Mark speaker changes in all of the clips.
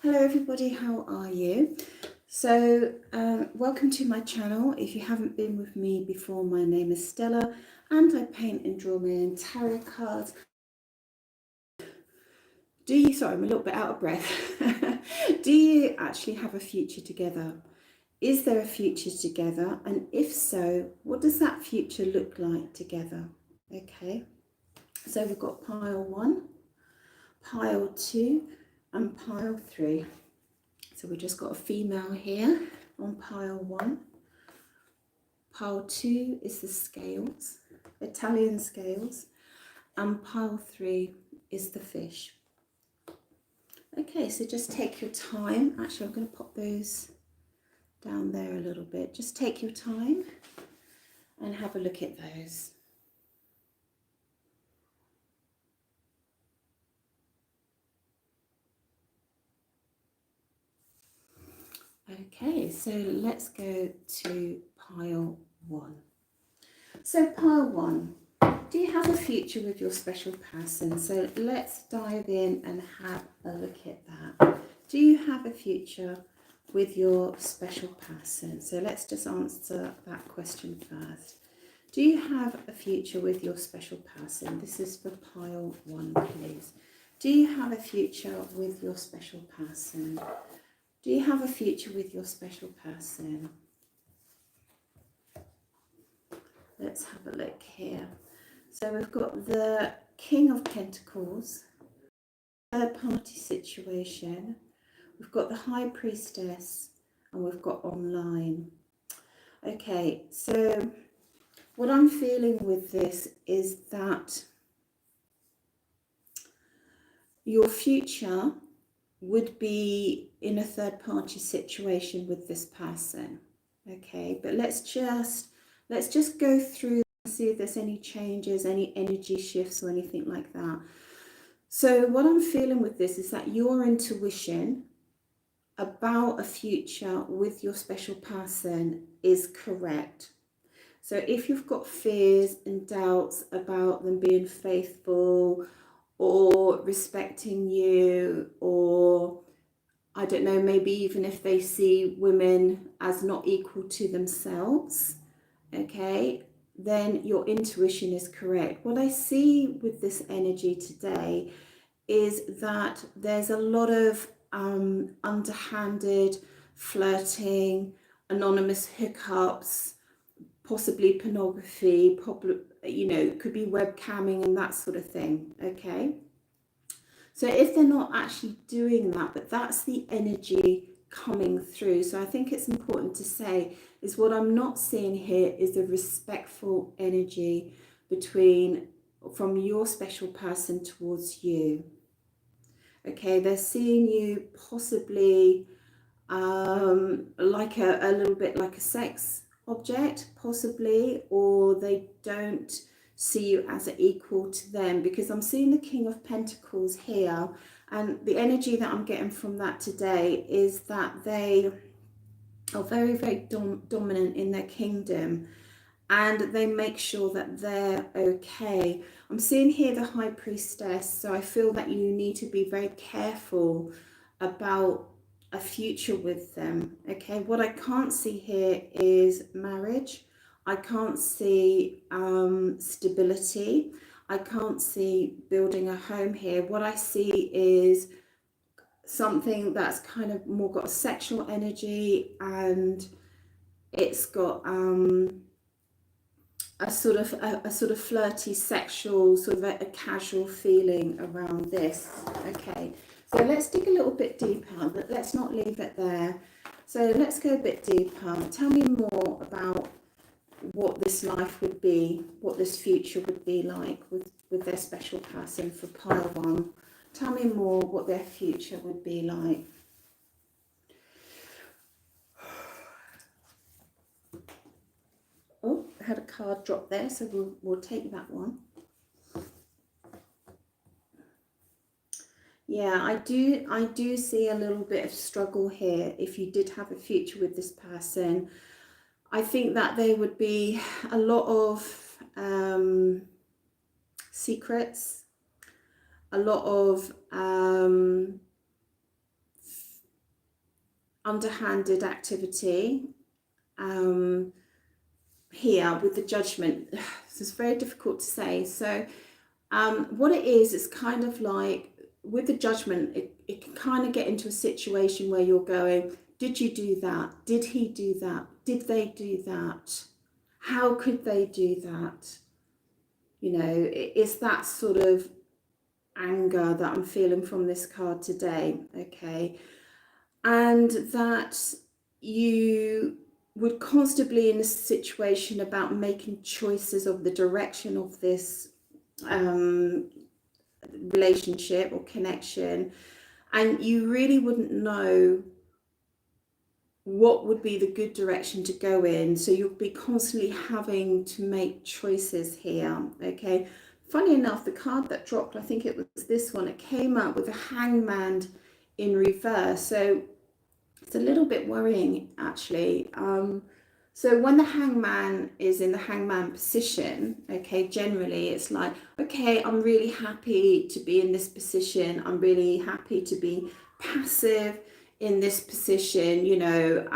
Speaker 1: Hello everybody, how are you? So welcome to my channel. If you haven't been with me before, my name is Stella and I paint and draw my own tarot cards. Sorry, I'm a little bit out of breath. Do you actually have a future together? Is there a future together? And if so, what does that future look like together? Okay, so we've got pile 1, pile 2 and pile 3. So we just got a female here on pile 1. Pile 2 is the scales, Italian scales, and pile 3 is the fish. Okay, so just take your time. Actually, I'm going to pop those down there a little bit. Just take your time and have a look at those. Okay, so let's go to pile 1. So pile 1, do you have a future with your special person? So let's dive in and have a look at that. Do you have a future with your special person? So let's just answer that question first. Do you have a future with your special person? This is for pile 1, please. Do you have a future with your special person? Do you have a future with your special person? Let's have a look here. So we've got the King of Pentacles, third party situation. We've got the High Priestess and we've got online. Okay, so what I'm feeling with this is that your future would be in a third party situation with this person. Okay, but let's just go through and see if there's any changes, any energy shifts or anything like that. So what I'm feeling with this is that your intuition about a future with your special person is correct. So if you've got fears and doubts about them being faithful or respecting you, or I don't know, maybe even if they see women as not equal to themselves, okay, then your intuition is correct. What I see with this energy today is that there's a lot of underhanded flirting, anonymous hookups, possibly pornography, could be webcamming and that sort of thing, okay? So if they're not actually doing that, but that's the energy coming through. So I think it's important to say is what I'm not seeing here is a respectful energy from your special person towards you. Okay, they're seeing you possibly like a little bit like a sex object, possibly, or they don't see you as an equal to them, because I'm seeing the King of Pentacles here, and the energy that I'm getting from that today is that they are very, very dominant in their kingdom, and they make sure that they're okay. I'm seeing here the High Priestess, so I feel that you need to be very careful about a future with them, okay? What I can't see here is marriage. I can't see stability. I can't see building a home here. What I see is something that's kind of more got a sexual energy, and it's got a sort of flirty, sexual, sort of a casual feeling around this. Okay, so let's dig a little bit deeper, but let's not leave it there. So let's go a bit deeper. Tell me more about what this life would be, what this future would be like with their special person for pile 1. Tell me more what their future would be like. Oh, I had a card drop there, so we'll take that one. Yeah, I do see a little bit of struggle here if you did have a future with this person. I think that there would be a lot of secrets, a lot of underhanded activity here with the Judgment. This is very difficult to say. So what it is, it's kind of like with the Judgment, it can kind of get into a situation where you're going, did you do that? Did he do that? Did they do that? How could they do that? You know, it's that sort of anger that I'm feeling from this card today, okay? And that you would constantly in a situation about making choices of the direction of this relationship or connection, and you really wouldn't know what would be the good direction to go in, so you'll be constantly having to make choices here, okay? Funny enough, the card that dropped, I think it was this one, it came up with a Hangman in reverse, so it's a little bit worrying actually. So when the Hangman is in the Hangman position, okay, generally it's like, okay, I'm really happy to be in this position. I'm really happy to be passive in this position. You know,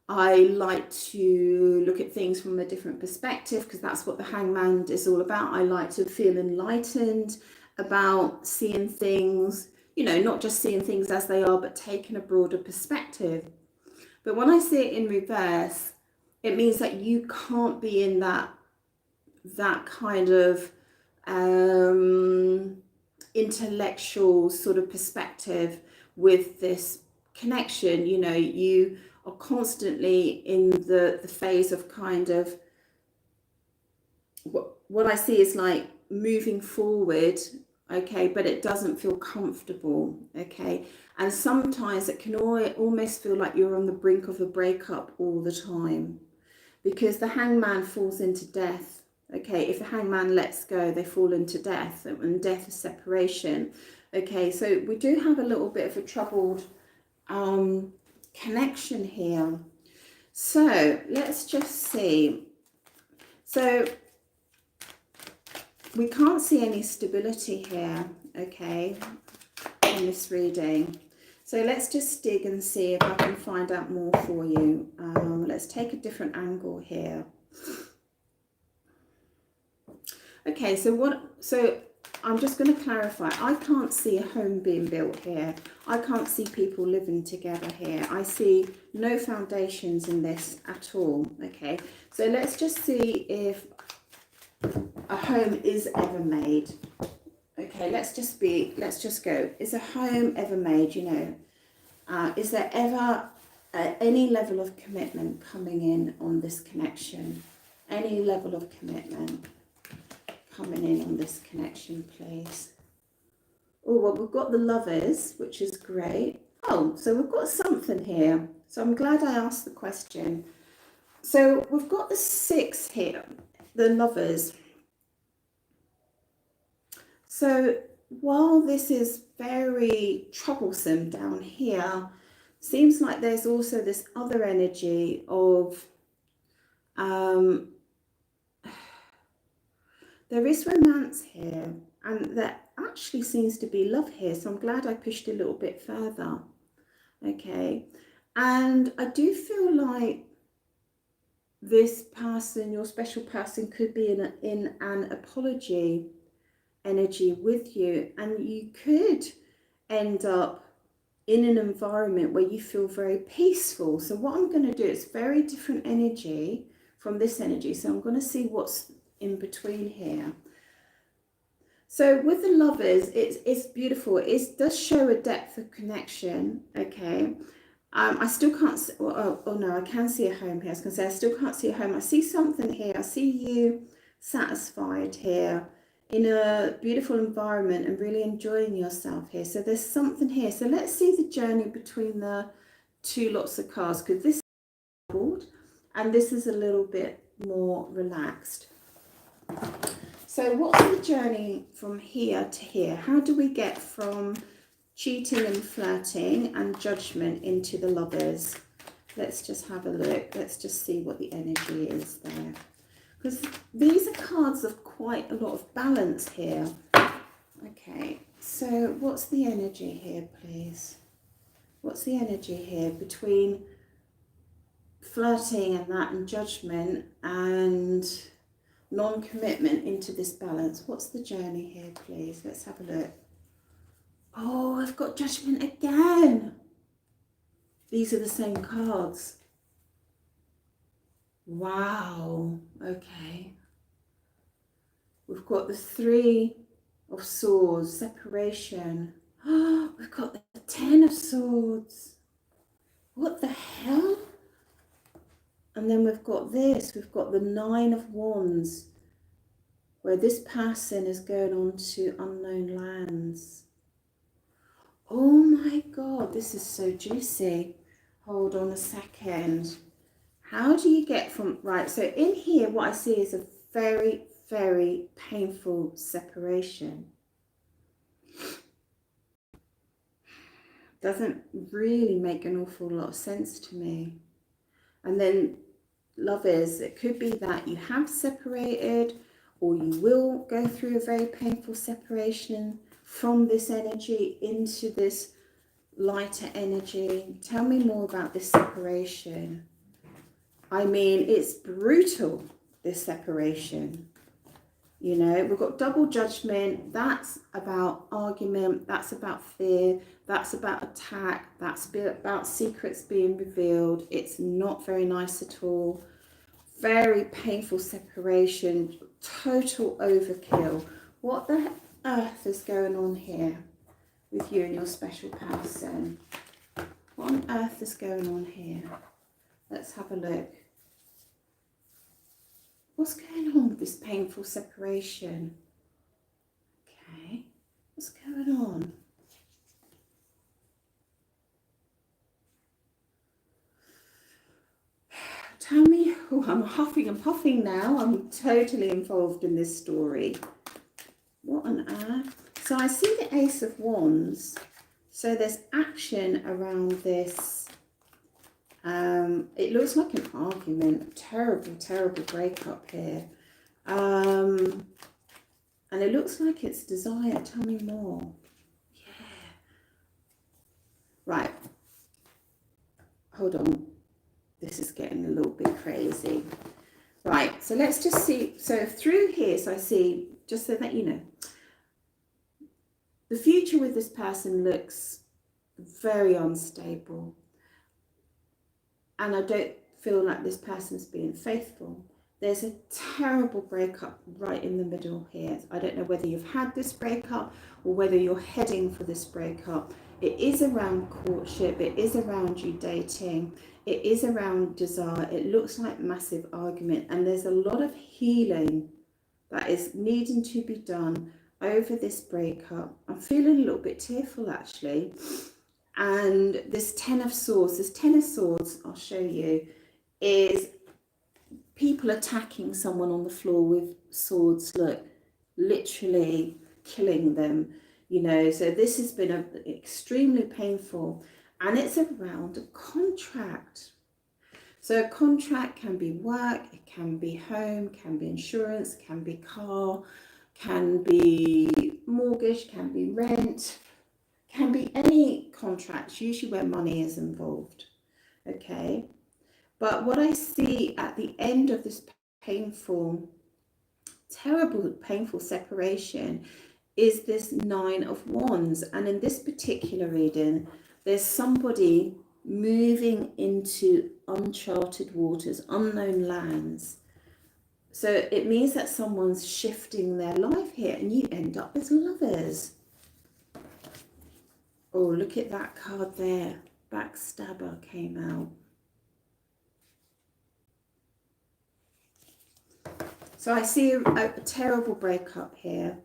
Speaker 1: I like to look at things from a different perspective because that's what the Hangman is all about. I like to feel enlightened about seeing things, you know, not just seeing things as they are, but taking a broader perspective. But when I see it in reverse, it means that you can't be in that kind of intellectual sort of perspective with this connection. You know, you are constantly in the phase of kind of what I see is like moving forward, okay, but it doesn't feel comfortable, okay? And sometimes it can almost feel like you're on the brink of a breakup all the time, because the Hangman falls into death, okay? If the Hangman lets go, they fall into death, and death is separation, okay? So we do have a little bit of a troubled connection here. So let's just see. So we can't see any stability here, okay, in this reading. So let's just dig and see if I can find out more for you. Let's take a different angle here. Okay, so I'm just going to clarify. I can't see a home being built here. I can't see people living together here. I see no foundations in this at all, okay? So let's just see if a home is ever made. Okay, let's just go. Is a home ever made, you know? Is there ever any level of commitment coming in on this connection? Any level of commitment coming in on this connection, please? Oh, well, we've got the Lovers, which is great. Oh, so we've got something here. So I'm glad I asked the question. So we've got the 6 here, the Lovers. So while this is very troublesome down here, seems like there's also this other energy of there is romance here, and there actually seems to be love here, so I'm glad I pushed a little bit further, okay? And I do feel like this person, your special person, could be in an apology energy with you, and you could end up in an environment where you feel very peaceful. So what I'm going to do is very different energy from this energy, so I'm going to see what's in between here. So with the Lovers, it's beautiful. It does show a depth of connection, okay? I still can't see, oh no, I can see a home here. I was going to say, I still can't see a home. I see something here. I see you satisfied here in a beautiful environment and really enjoying yourself here. So there's something here. So let's see the journey between the 2 lots of cards, because this is troubled and this is a little bit more relaxed. So what's the journey from here to here? How do we get from cheating and flirting and Judgment into the Lovers? Let's just have a look. Let's just see what the energy is there. Because these are cards of quite a lot of balance here. Okay, so what's the energy here, please? What's the energy here between flirting and that and judgment and non-commitment into this balance? What's the journey here, please? Let's have a look. Oh, I've got judgment again. These are the same cards. Wow. Okay. We've got the Three of Swords, separation. Oh, we've got the Ten of Swords. What the hell? And then we've got this. We've got the Nine of Wands, where this person is going on to unknown lands. Oh my God, this is so juicy. Hold on a second. How do you get from, right, so in here what I see is a very, very painful separation. Doesn't really make an awful lot of sense to me. And then lovers, it could be that you have separated, or you will go through a very painful separation from this energy into this lighter energy. Tell me more about this separation. I mean, it's brutal, this separation. You know, we've got double judgment. That's about argument. That's about fear. That's about attack. That's about secrets being revealed. It's not very nice at all. Very painful separation. Total overkill. What the earth is going on here with you and your special person? What on earth is going on here? Let's have a look. What's going on with this painful separation? Okay, what's going on? Tell me. Oh, I'm huffing and puffing now. I'm totally involved in this story. What on earth? So I see the Ace of Wands. So there's action around this. It looks like an argument. Terrible, terrible breakup here. And it looks like it's desire. Tell me more. Yeah. Right. Hold on. This is getting a little bit crazy. Right. So let's just see. So through here, so I see, just so that you know, the future with this person looks very unstable. And I don't feel like this person's being faithful. There's a terrible breakup right in the middle here. I don't know whether you've had this breakup or whether you're heading for this breakup. It is around courtship. It is around you dating. It is around desire. It looks like massive argument. And there's a lot of healing that is needing to be done over this breakup. I'm feeling a little bit tearful, actually. And this Ten of Swords, I'll show you, is people attacking someone on the floor with swords, look, literally killing them, you know. So this has been extremely painful, and it's around a contract. So a contract can be work, it can be home, can be insurance, can be car, can be mortgage, can be rent, can be any contracts, usually where money is involved, okay? But what I see at the end of this painful, terrible, painful separation is this Nine of Wands. And in this particular reading, there's somebody moving into uncharted waters, unknown lands. So it means that someone's shifting their life here, and you end up as lovers. Oh, look at that card there. Backstabber came out. So I see a terrible breakup here.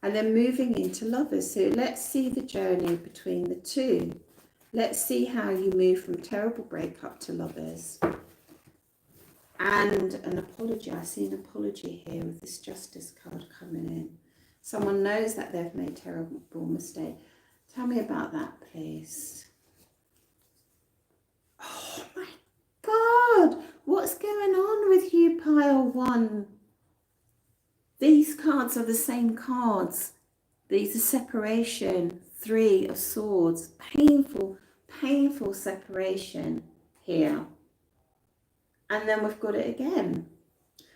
Speaker 1: And then moving into lovers. So let's see the journey between the two. Let's see how you move from terrible breakup to lovers. And an apology. I see an apology here with this Justice card coming in. Someone knows that they've made a terrible mistake. Tell me about that, please. Oh my God. What's going on with you, pile one? These cards are the same cards. These are separation, Three of Swords, painful, painful separation here. And then we've got it again.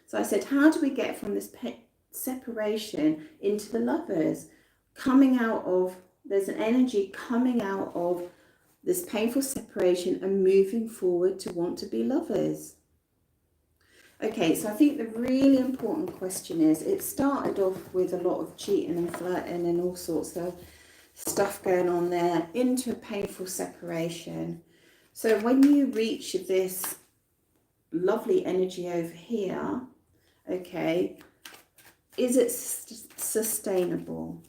Speaker 1: So I said, how do we get from this separation into the Lovers? Coming out of, there's an energy coming out of this painful separation and moving forward to want to be lovers. Okay, so I think the really important question is, it started off with a lot of cheating and flirting and all sorts of stuff going on there, into a painful separation. So when you reach this lovely energy over here, okay, is it sustainable?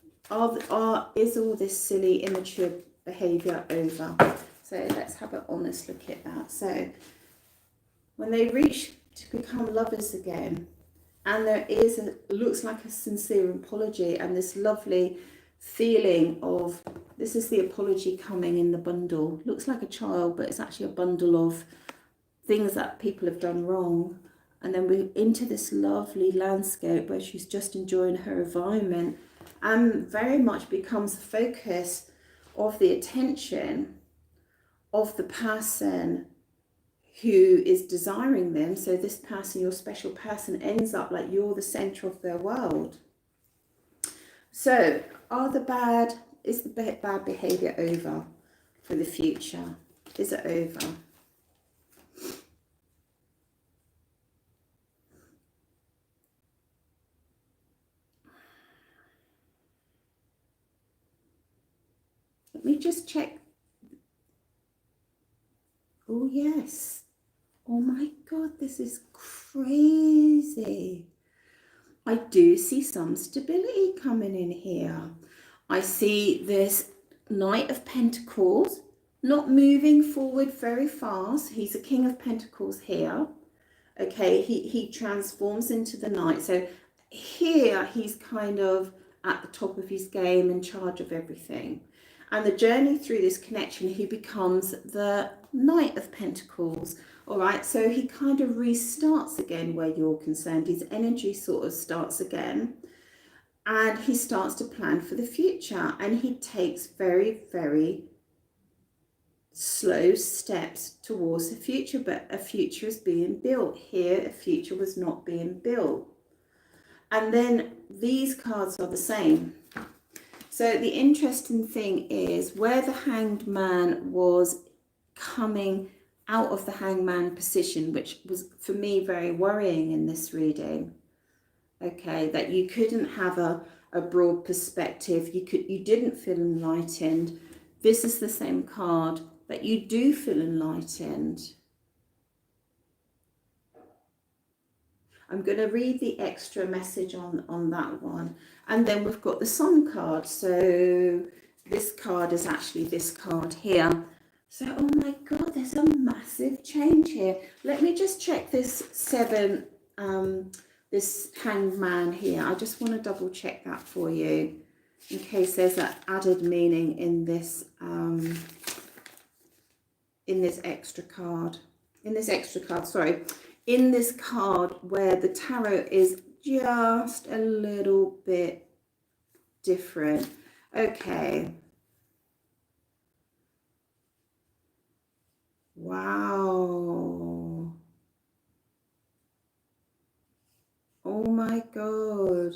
Speaker 1: Is all this silly, immature behaviour over? So let's have an honest look at that. So when they reach to become lovers again, and there is looks like a sincere apology and this lovely feeling of, this is the apology coming in the bundle. Looks like a child, but it's actually a bundle of things that people have done wrong. And then we're into this lovely landscape where she's just enjoying her environment and very much becomes the focus of the attention of the person who is desiring them. So this person, your special person, ends up like you're the center of their world. So is the bad behavior over for the future? Is it over? Let me just check. Oh, yes. Oh my God, this is crazy. I do see some stability coming in here. I see this Knight of Pentacles not moving forward very fast. He's a King of Pentacles here. Okay, he transforms into the Knight. So here he's kind of at the top of his game, in charge of everything. And the journey through this connection, he becomes the Knight of Pentacles. All right, so he kind of restarts again where you're concerned. His energy sort of starts again. And he starts to plan for the future. And he takes very, very slow steps towards the future. But a future is being built. Here, a future was not being built. And then these cards are the same. So the interesting thing is where the Hanged Man was coming out of the hangman position, which was for me very worrying in this reading. Okay, that you couldn't have a broad perspective. You didn't feel enlightened. This is the same card that you do feel enlightened. I'm going to read the extra message on that one. And then we've got the Sun card. So this card is actually this card here. So, oh my God, there's a massive change here. Let me just check this this Hanged Man here. I just want to double check that for you in case there's an added meaning in this extra card. In this card where the tarot is just a little bit different. Okay. Wow. Oh my God.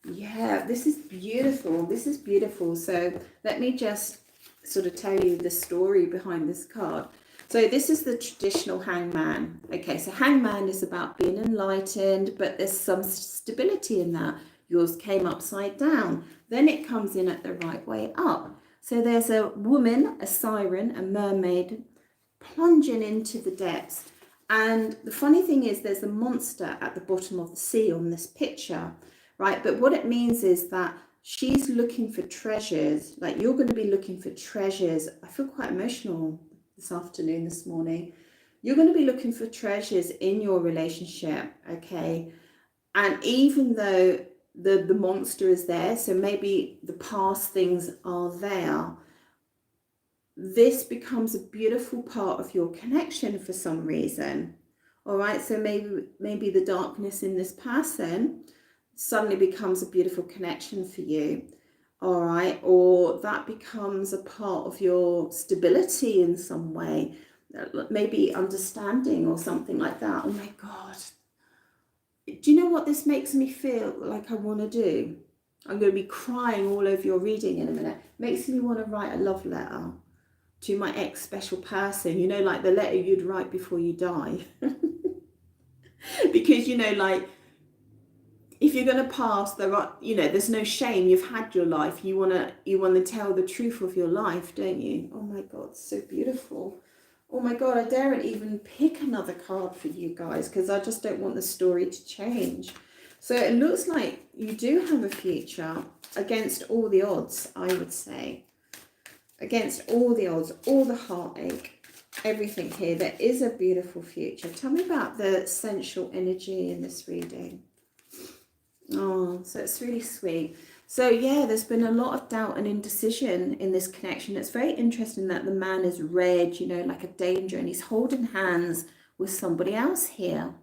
Speaker 1: Yeah, this is beautiful. This is beautiful. So let me just sort of tell you the story behind this card. So this is the traditional hangman. Okay, so hangman is about being enlightened, but there's some stability in that. Yours came upside down. Then it comes in at the right way up. So there's a woman, a siren, a mermaid, plunging into the depths. And the funny thing is there's a monster at the bottom of the sea on this picture, right? But what it means is that she's looking for treasures. Like you're going to be looking for treasures. I feel quite emotional this morning. You're going to be looking for treasures in your relationship, okay? And even though the monster is there, so maybe the past things are there, this becomes a beautiful part of your connection for some reason. All right, so maybe the darkness in this person suddenly becomes a beautiful connection for you. all right, or that becomes a part of your stability in some way, maybe understanding or something like that. Oh my God. Do you know what this makes me feel like I want to do? I'm going to be crying all over your reading in a minute. Makes me want to write a love letter to my ex special person, you know, like the letter you'd write before you die. Because, you know, like, if you're going to pass, there are, you know, there's no shame. You've had your life. You want to tell the truth of your life, don't you? Oh my God, so beautiful. Oh my God, I daren't even pick another card for you guys because I just don't want the story to change. So it looks like you do have a future against all the odds, I would say. Against all the odds, all the heartache, everything here. There is a beautiful future. Tell me about the sensual energy in this reading. Oh, so it's really sweet. So yeah, there's been a lot of doubt and indecision in this connection. It's very interesting that the man is red, you know, like a danger, and he's holding hands with somebody else here.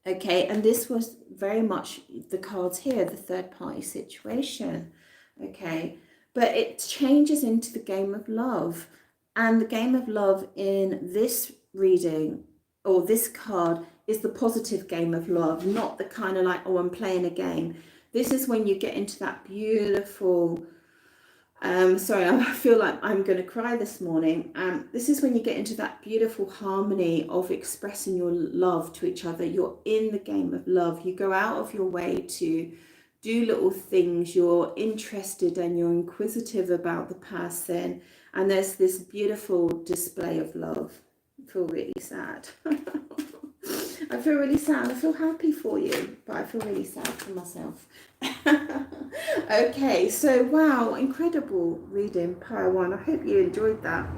Speaker 1: Okay, and this was very much the cards here, the third party situation. Okay, but it changes into the game of love. And the game of love in this reading, or this card, is the positive game of love, not the kind of like, oh, I'm playing a game. This is when you get into that beautiful, sorry, I feel like I'm going to cry this morning. This is when you get into that beautiful harmony of expressing your love to each other. You're in the game of love. You go out of your way to do little things. You're interested and you're inquisitive about the person. And there's this beautiful display of love. I feel really sad. I feel really sad. I feel happy for you, but I feel really sad for myself. Okay, so wow, incredible reading, Pile 1. I hope you enjoyed that,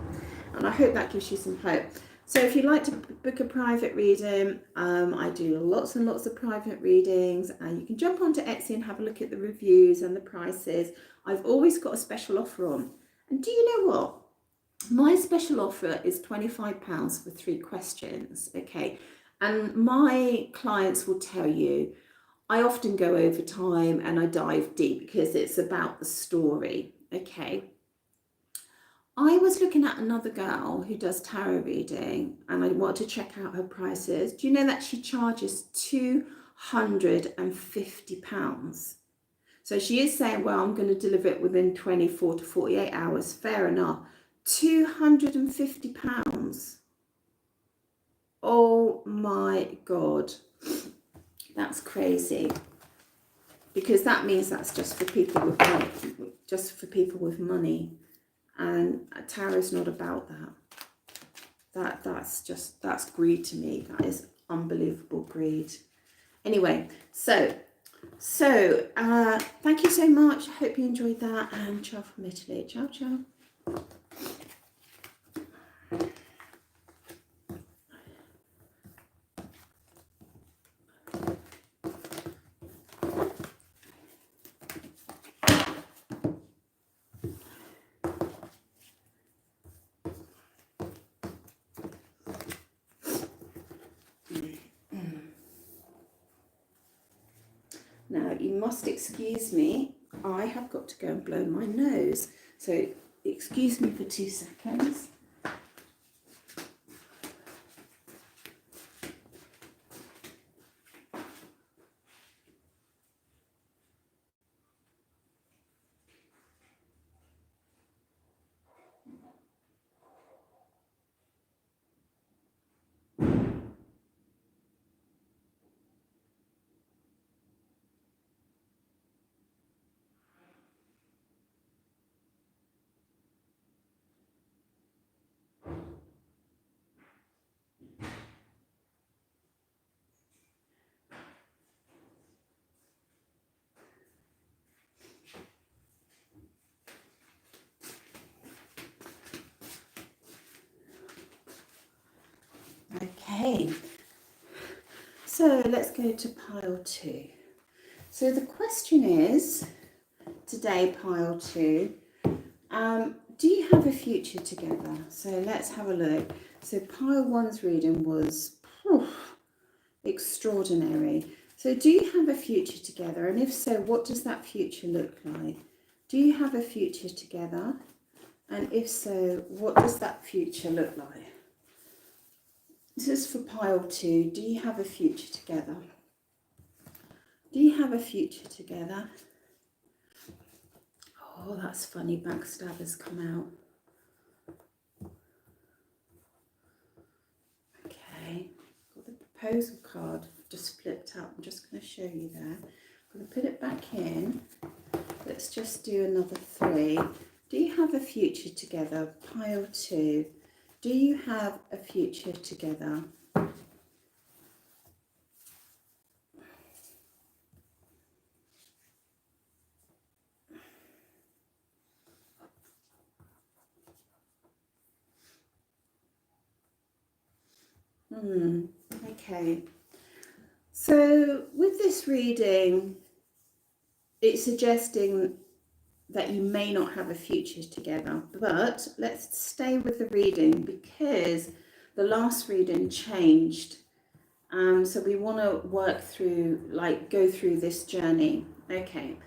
Speaker 1: and I hope that gives you some hope. So if you'd like to book a private reading, I do lots and lots of private readings, and you can jump onto Etsy and have a look at the reviews and the prices. I've always got a special offer on. And do you know what? My special offer is £25 for 3 questions, okay? And my clients will tell you, I often go over time and I dive deep because it's about the story, okay? I was looking at another girl who does tarot reading and I wanted to check out her prices. Do you know that she charges £250? So she is saying, well, I'm going to deliver it within 24 to 48 hours. Fair enough. £250. Oh my God. That's crazy. Because that means that's just for people with money, and tarot's not about that. That's greed to me. That is unbelievable greed. Anyway, so thank you so much. I hope you enjoyed that, and ciao from Italy. Ciao, ciao. Now, you must excuse me. I have got to go and blow my nose. So, excuse me for 2 seconds. Okay, so let's go to pile 2. So the question is, today, pile 2, do you have a future together? So let's have a look. So pile 1's reading was extraordinary. So do you have a future together? And if so, what does that future look like? Do you have a future together? And if so, what does that future look like? This is for pile 2. Do you have a future together? Do you have a future together? Oh, that's funny. Backstabbers come out. Okay. Got the proposal card just flipped up. I'm just going to show you there. I'm going to put it back in. Let's just do another 3. Do you have a future together? Pile 2. Do you have a future together? Okay. So with this reading, it's suggesting that you may not have a future together, but let's stay with the reading because the last reading changed. So we want to work through, like, go through this journey. Okay,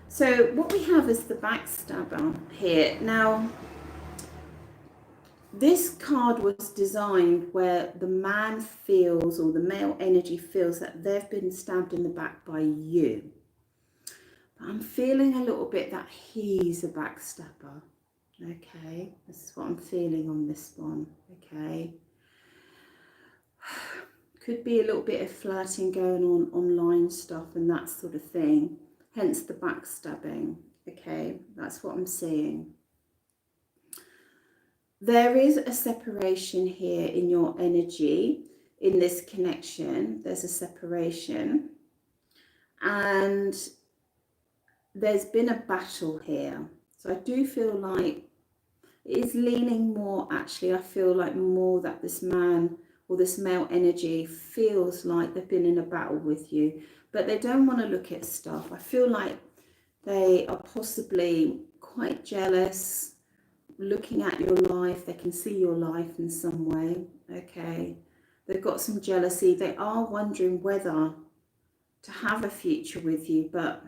Speaker 1: so what we have is the backstabber here. Now, this card was designed where the man feels, or the male energy feels, that they've been stabbed in the back by you. I'm feeling a little bit that he's a backstabber. Okay, this is what I'm feeling on this one. Okay, could be a little bit of flirting going on, online stuff and that sort of thing, hence the backstabbing. Okay, that's what I'm seeing. There is a separation here in your energy, in this connection. There's a separation, and there's been a battle here. So I do feel like it is leaning more, actually, I feel like more that this man or this male energy feels like they've been in a battle with you, but they don't want to look at stuff. I feel like they are possibly quite jealous, looking at your life. They can see your life in some way. Okay, they've got some jealousy. They are wondering whether to have a future with you, but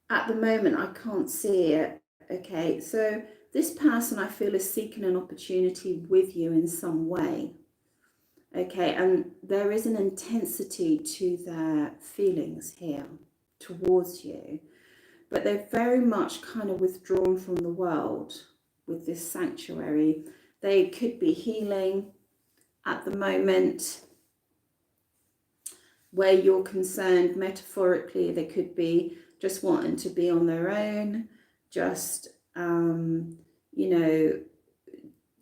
Speaker 1: at the moment I can't see it. Okay, so this person, I feel, is seeking an opportunity with you in some way. Okay, and there is an intensity to their feelings here towards you, but they're very much kind of withdrawn from the world with this sanctuary. They could be healing at the moment where you're concerned. Metaphorically, they could be just wanting to be on their own, just you know,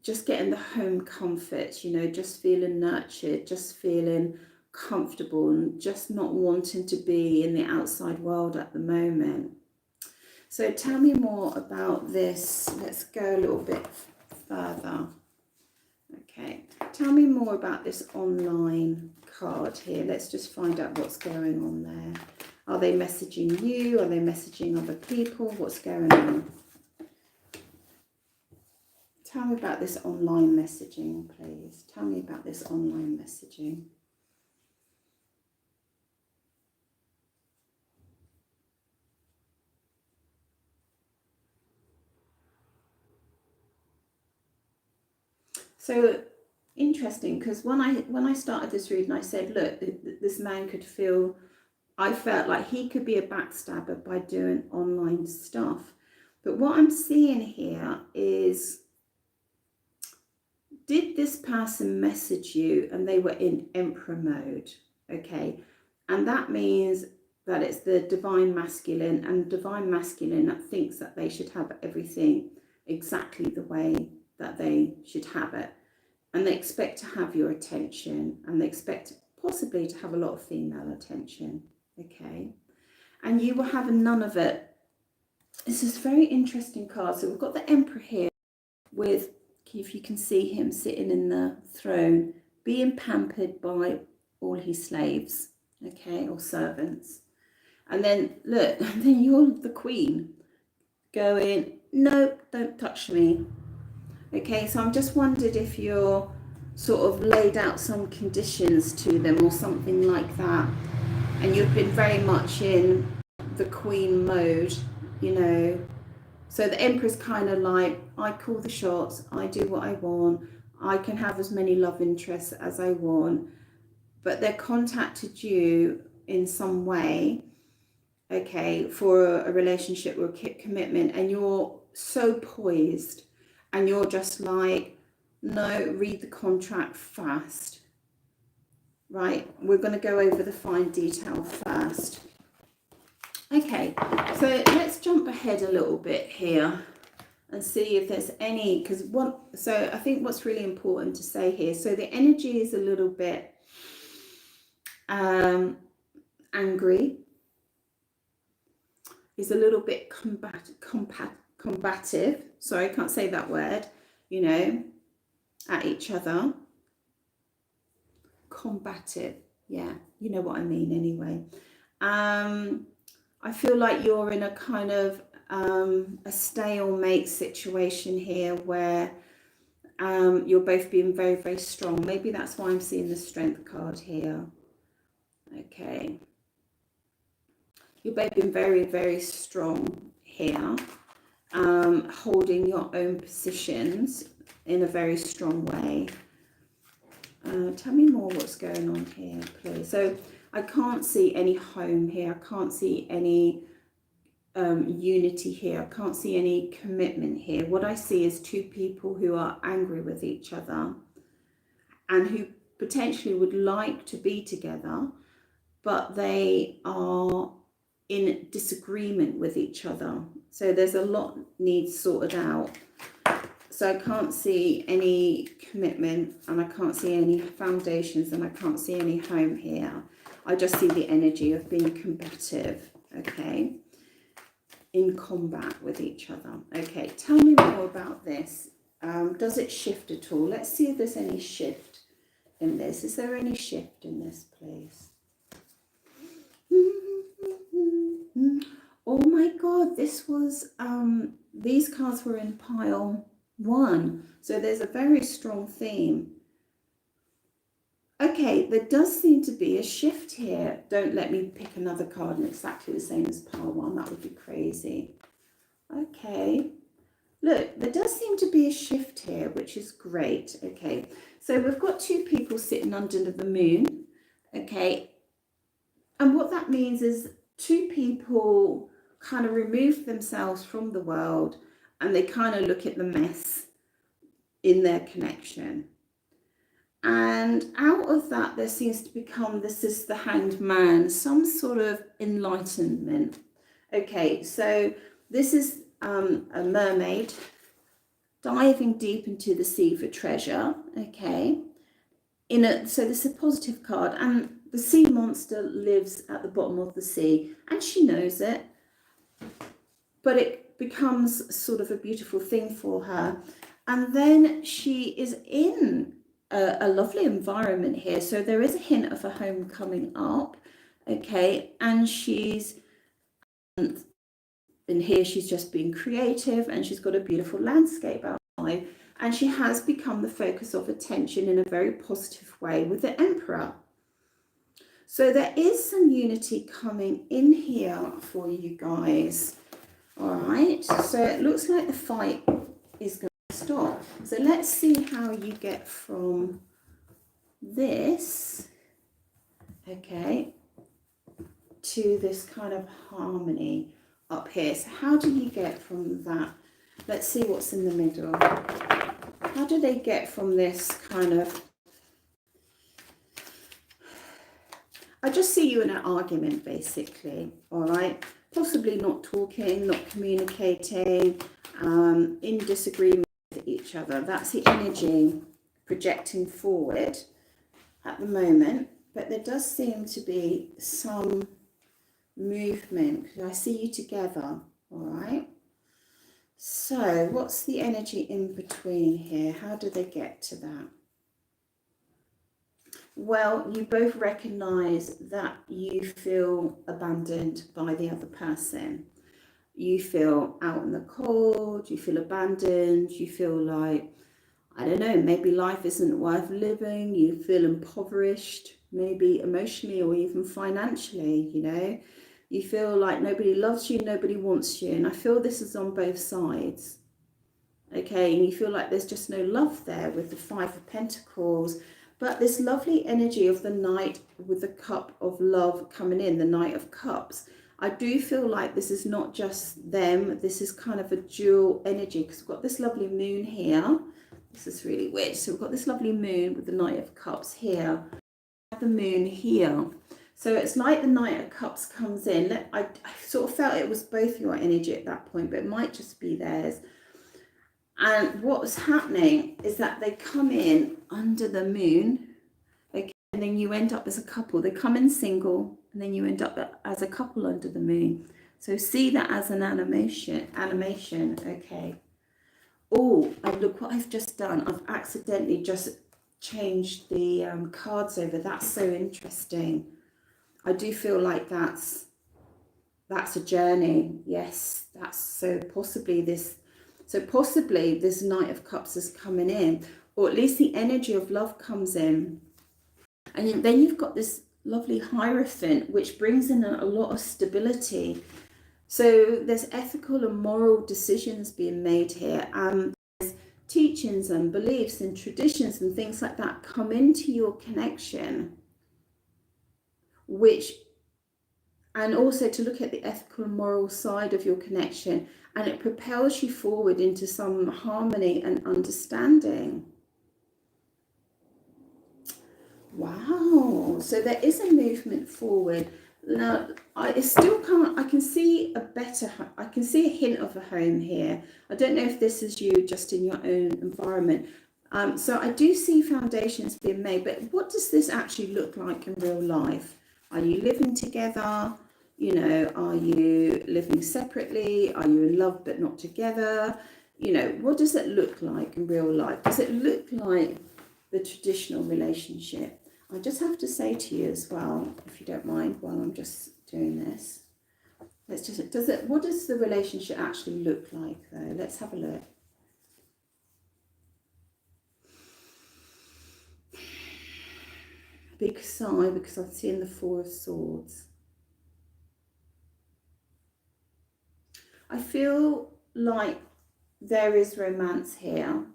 Speaker 1: just getting the home comfort, you know, just feeling nurtured, just feeling comfortable, and just not wanting to be in the outside world at the moment. So tell me more about this. Let's go a little bit further. Okay, tell me more about this online card here. Let's just find out what's going on there. Are they messaging you? Are they messaging other people? What's going on? Tell me about this online messaging, please. Tell me about this online messaging. So interesting, because when I started this reading, I said, look, this man could feel, I felt like he could be a backstabber by doing online stuff. But what I'm seeing here is, did this person message you and they were in emperor mode? Okay, and that means that it's the divine masculine, and divine masculine that thinks that they should have everything exactly the way that they should have it, and they expect to have your attention, and they expect possibly to have a lot of female attention. Okay, and you were having none of it. This is a very interesting card. So we've got the emperor here with, if you can see him sitting in the throne, being pampered by all his slaves, okay, or servants. And then look, and then you're the queen going, no, don't touch me. Okay, so I'm just wondered if you're sort of laid out some conditions to them or something like that, and you've been very much in the queen mode, you know. So the Emperor's kind of like, I call the shots, I do what I want, I can have as many love interests as I want, but they contacted you in some way, okay, for a relationship or a commitment, and you're so poised, and you're just like, no, read the contract fast, right? We're going to go over the fine detail first. Okay, so let's jump ahead a little bit here and see if there's any, so I think what's really important to say here, so the energy is a little bit angry, is a little bit combative, sorry, I can't say that word, you know, at each other. Combative, yeah, you know what I mean anyway. I feel like you're in a kind of a stalemate situation here where you're both being very, very strong. Maybe that's why I'm seeing the Strength card here. Okay. You're both being very, very strong here, holding your own positions in a very strong way. Tell me more what's going on here, please. So I can't see any home here. I can't see any unity here. I can't see any commitment here. What I see is two people who are angry with each other and who potentially would like to be together, but they are in disagreement with each other. So there's a lot needs sorted out. So I can't see any commitment, and I can't see any foundations, and I can't see any home here. I just see the energy of being combative, okay, in combat with each other. Okay, tell me more about this. Does it shift at all? Let's see if there's any shift in this. Is there any shift in this, please? Oh my God, this was, these cards were in pile 1. So there's a very strong theme. Okay, there does seem to be a shift here. Don't let me pick another card in exactly the same as pile 1. That would be crazy. Okay. Look, there does seem to be a shift here, which is great. Okay, so we've got two people sitting under the moon. Okay, and what that means is two people kind of remove themselves from the world, and they kind of look at the mess in their connection. And out of that, there seems to become, this is the Hanged Man, some sort of enlightenment. Okay, so this is a mermaid diving deep into the sea for treasure. Okay, so this is a positive card, and the sea monster lives at the bottom of the sea, and she knows it, but it becomes sort of a beautiful thing for her. And then she is in a lovely environment here, so there is a hint of a home coming up. Okay, and she's in here, she's just being creative, and she's got a beautiful landscape outside, and she has become the focus of attention in a very positive way with the Emperor. So there is some unity coming in here for you guys. All right, so it looks like the fight is going to stop. So let's see how you get from this, okay, to this kind of harmony up here. So how do you get from that? Let's see what's in the middle. How do they get from this kind of, I just see you in an argument basically, all right? Possibly not talking, not communicating, in disagreement with each other. That's the energy projecting forward at the moment, but there does seem to be some movement because I see you together, all right? So what's the energy in between here? How do they get to that? Well, you both recognize that you feel abandoned by the other person. You feel out in the cold, you feel abandoned, you feel like, I don't know, maybe life isn't worth living, you feel impoverished, maybe emotionally or even financially, you know. You feel like nobody loves you, nobody wants you. And I feel this is on both sides. Okay, and you feel like there's just no love there with the Five of Pentacles. But this lovely energy of the Knight with the cup of love coming in, the Knight of Cups. I do feel like this is not just them. This is kind of a dual energy, because we've got this lovely moon here. This is really weird. So we've got this lovely moon with the Knight of Cups here. The moon here. So it's like the Knight of Cups comes in. I sort of felt it was both your energy at that point, but it might just be theirs. And what's happening is that they come in under the moon, okay, and then you end up as a couple. They come in single, and then you end up as a couple under the moon. So see that as an animation, okay. Oh, and look what I've just done. I've accidentally just changed the cards over. That's so interesting. I do feel like that's a journey. Yes, that's so possibly this Knight of Cups is coming in, or at least the energy of love comes in. And then you've got this lovely Hierophant, which brings in a lot of stability. So there's ethical and moral decisions being made here. There's teachings and beliefs and traditions and things like that come into your connection, and also to look at the ethical and moral side of your connection, and it propels you forward into some harmony and understanding. Wow, so there is a movement forward. Now, I can see a hint of a home here. I don't know if this is you just in your own environment. So I do see foundations being made, but what does this actually look like in real life? Are you living together? You know, are you living separately? Are you in love but not together? You know, what does it look like in real life? Does it look like the traditional relationship? I just have to say to you as well, if you don't mind, while I'm just doing this, what does the relationship actually look like though? Let's have a look. Big sigh, because I'm seeing the Four of Swords. I feel like there is romance here,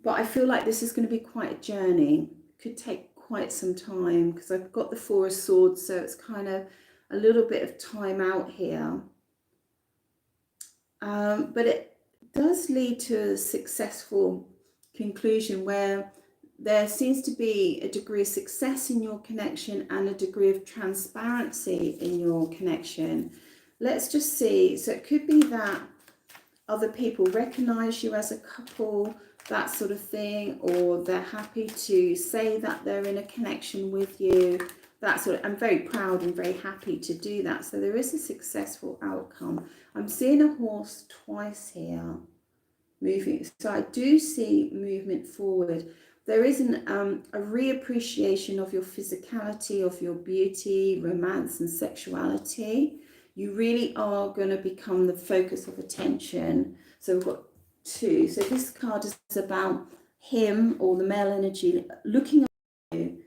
Speaker 1: but I feel like this is going to be quite a journey. It could take quite some time, because I've got the Four of Swords, so it's kind of a little bit of time out here. But it does lead to a successful conclusion where there seems to be a degree of success in your connection and a degree of transparency in your connection. Let's just see. So it could be that other people recognize you as a couple, that sort of thing, or they're happy to say that they're in a connection with you. I'm very proud and very happy to do that. So there is a successful outcome. I'm seeing a horse twice here moving. So I do see movement forward. There is a reappreciation of your physicality, of your beauty, romance and sexuality. You really are going to become the focus of attention. So we've got two. So this card is about him, or the male energy, looking at you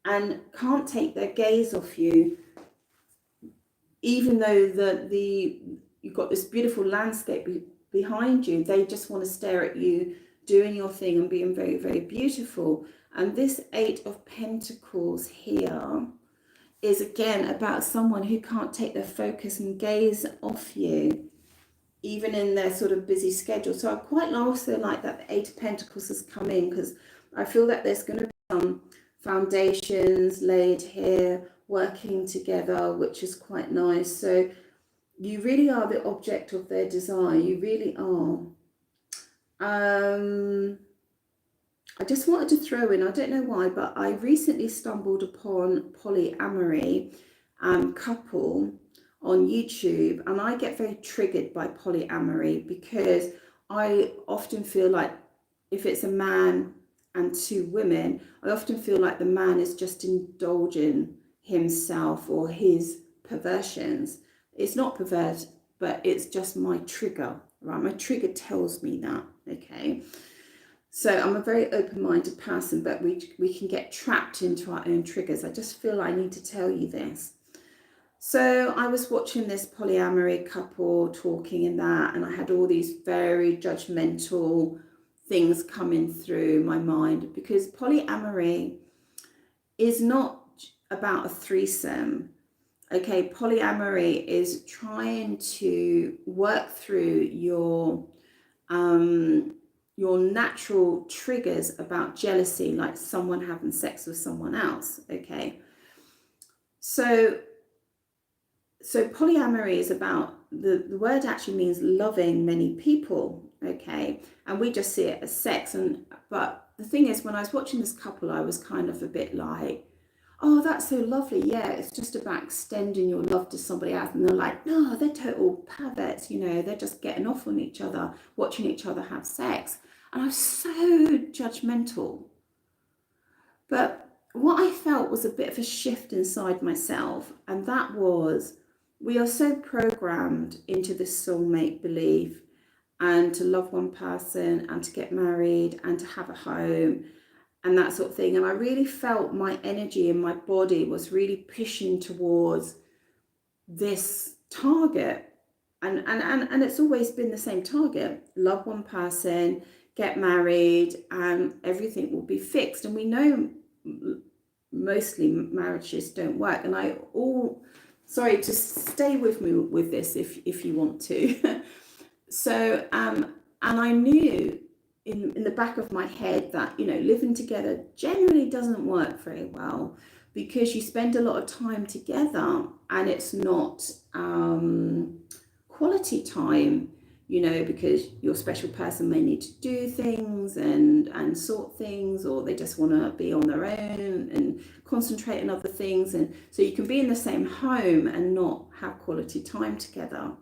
Speaker 1: and can't take their gaze off you, even though you've got this beautiful landscape behind you. They just want to stare at you doing your thing and being very, very beautiful. And this Eight of Pentacles here is again about someone who can't take their focus and gaze off you, even in their sort of busy schedule. So I quite also like that the Eight of Pentacles has come in, because I feel that there's going to be some foundations laid here, working together, which is quite nice. So you really are the object of their desire. You really are. I just wanted to throw in, I don't know why, but I recently stumbled upon polyamory couple on YouTube, and I get very triggered by polyamory, because I often feel like if it's a man and two women, I often feel like the man is just indulging himself or his perversions. It's not perverse, but it's just my trigger, right? My trigger tells me that, okay? So I'm a very open-minded person, but we can get trapped into our own triggers. I just feel I need to tell you this. So I was watching this polyamory couple talking in that, and I had all these very judgmental things coming through my mind, because polyamory is not about a threesome. Okay, polyamory is trying to work through your natural triggers about jealousy, like someone having sex with someone else. Okay, so polyamory is about, the word actually means loving many people. Okay, and we just see it as sex. But the thing is, when I was watching this couple, I was kind of a bit like, oh, that's so lovely. Yeah, it's just about extending your love to somebody else. And they're like, no, they're total perverts. They're just getting off on each other, watching each other have sex. And I was so judgmental. But what I felt was a bit of a shift inside myself. And that was, we are so programmed into this soulmate belief, and to love one person and to get married and to have a home and that sort of thing. And I really felt my energy in my body was really pushing towards this target. And it's always been the same target: love one person, get married, and everything will be fixed. And we know mostly marriages don't work. And sorry, just stay with me with this if you want to. So and I knew in the back of my head that living together generally doesn't work very well, because you spend a lot of time together and it's not quality time, because your special person may need to do things and sort things, or they just want to be on their own and concentrate on other things. And so you can be in the same home and not have quality time together.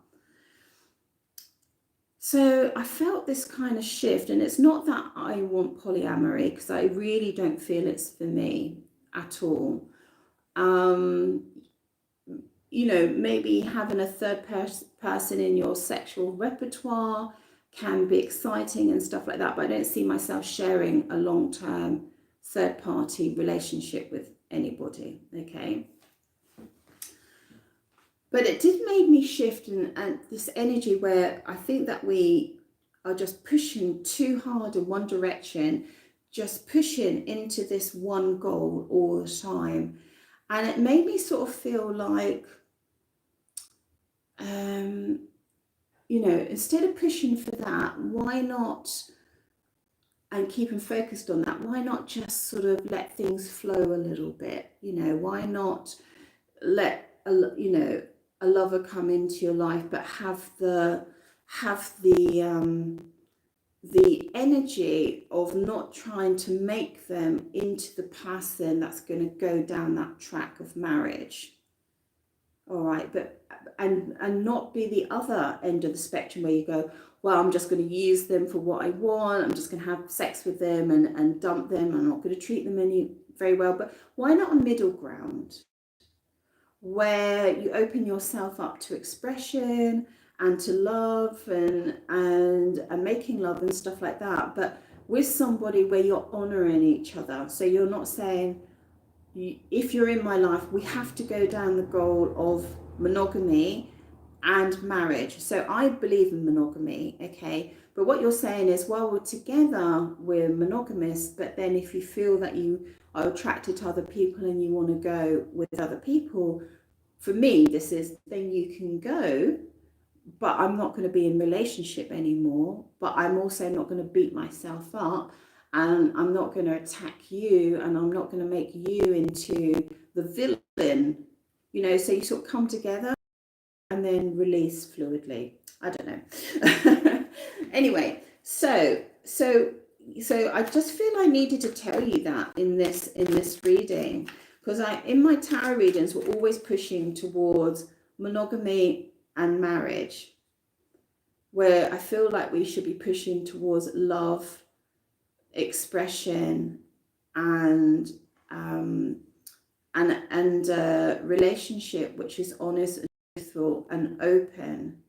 Speaker 1: So I felt this kind of shift, and it's not that I want polyamory, because I really don't feel it's for me at all. Maybe having a third person in your sexual repertoire can be exciting and stuff like that, but I don't see myself sharing a long-term third-party relationship with anybody, okay? But it did make me shift, and this energy where I think that we are just pushing too hard in one direction, just pushing into this one goal all the time. And it made me sort of feel like, instead of pushing for that, why not, and keeping focused on that, why not just sort of let things flow a little bit? Why not let a lover come into your life, but have the energy of not trying to make them into the person that's going to go down that track of marriage. All right, but and not be the other end of the spectrum where you go, well, I'm just going to use them for what I want, I'm just going to have sex with them and dump them, I'm not going to treat them very well. But why not a middle ground where you open yourself up to expression and to love and making love and stuff like that, but with somebody where you're honoring each other? So you're not saying, if you're in my life, we have to go down the goal of monogamy and marriage. So I believe in monogamy, okay? But what you're saying is, well, we're together, we're monogamous, but then if you feel that you are attracted to other people and you want to go with other people, for me, this is, then you can go, but I'm not going to be in relationship anymore. But I'm also not going to beat myself up, and I'm not going to attack you, and I'm not going to make you into the villain, so you sort of come together and then release fluidly. I don't know. Anyway, so I just feel I needed to tell you that in this reading, because in my tarot readings, we're always pushing towards monogamy and marriage, where I feel like we should be pushing towards love, expression, and relationship which is honest and truthful and open.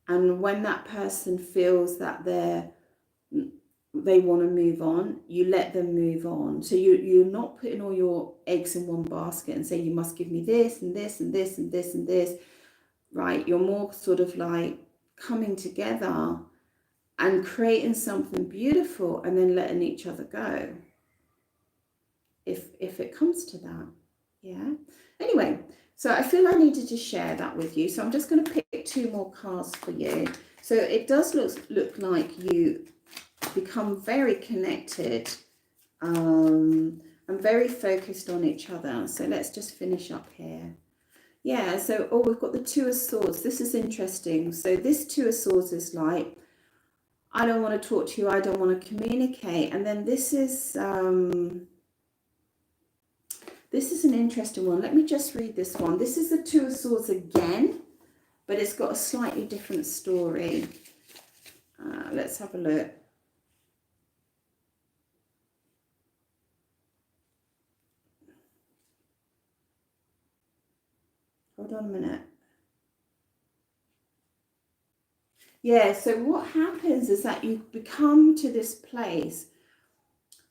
Speaker 1: And when that person feels that they're they want to move on, you let them move on. So you're not putting all your eggs in one basket and saying, you must give me this and this and this and this and this, right? You're more sort of like coming together and creating something beautiful and then letting each other go, if it comes to that. Yeah. Anyway, so I feel I needed to share that with you. So I'm just going to pick 2 more cards for you. So it does look like you become very connected and very focused on each other. So let's just finish up here. Yeah, so we've got the 2 of Swords. This is interesting. So this 2 of Swords is like, I don't want to talk to you, I don't want to communicate. And then this is an interesting one. Let me just read this one. This is the 2 of Swords again, but it's got a slightly different story. Let's have a look. Hold on a minute. Yeah, so what happens is that you become to this place.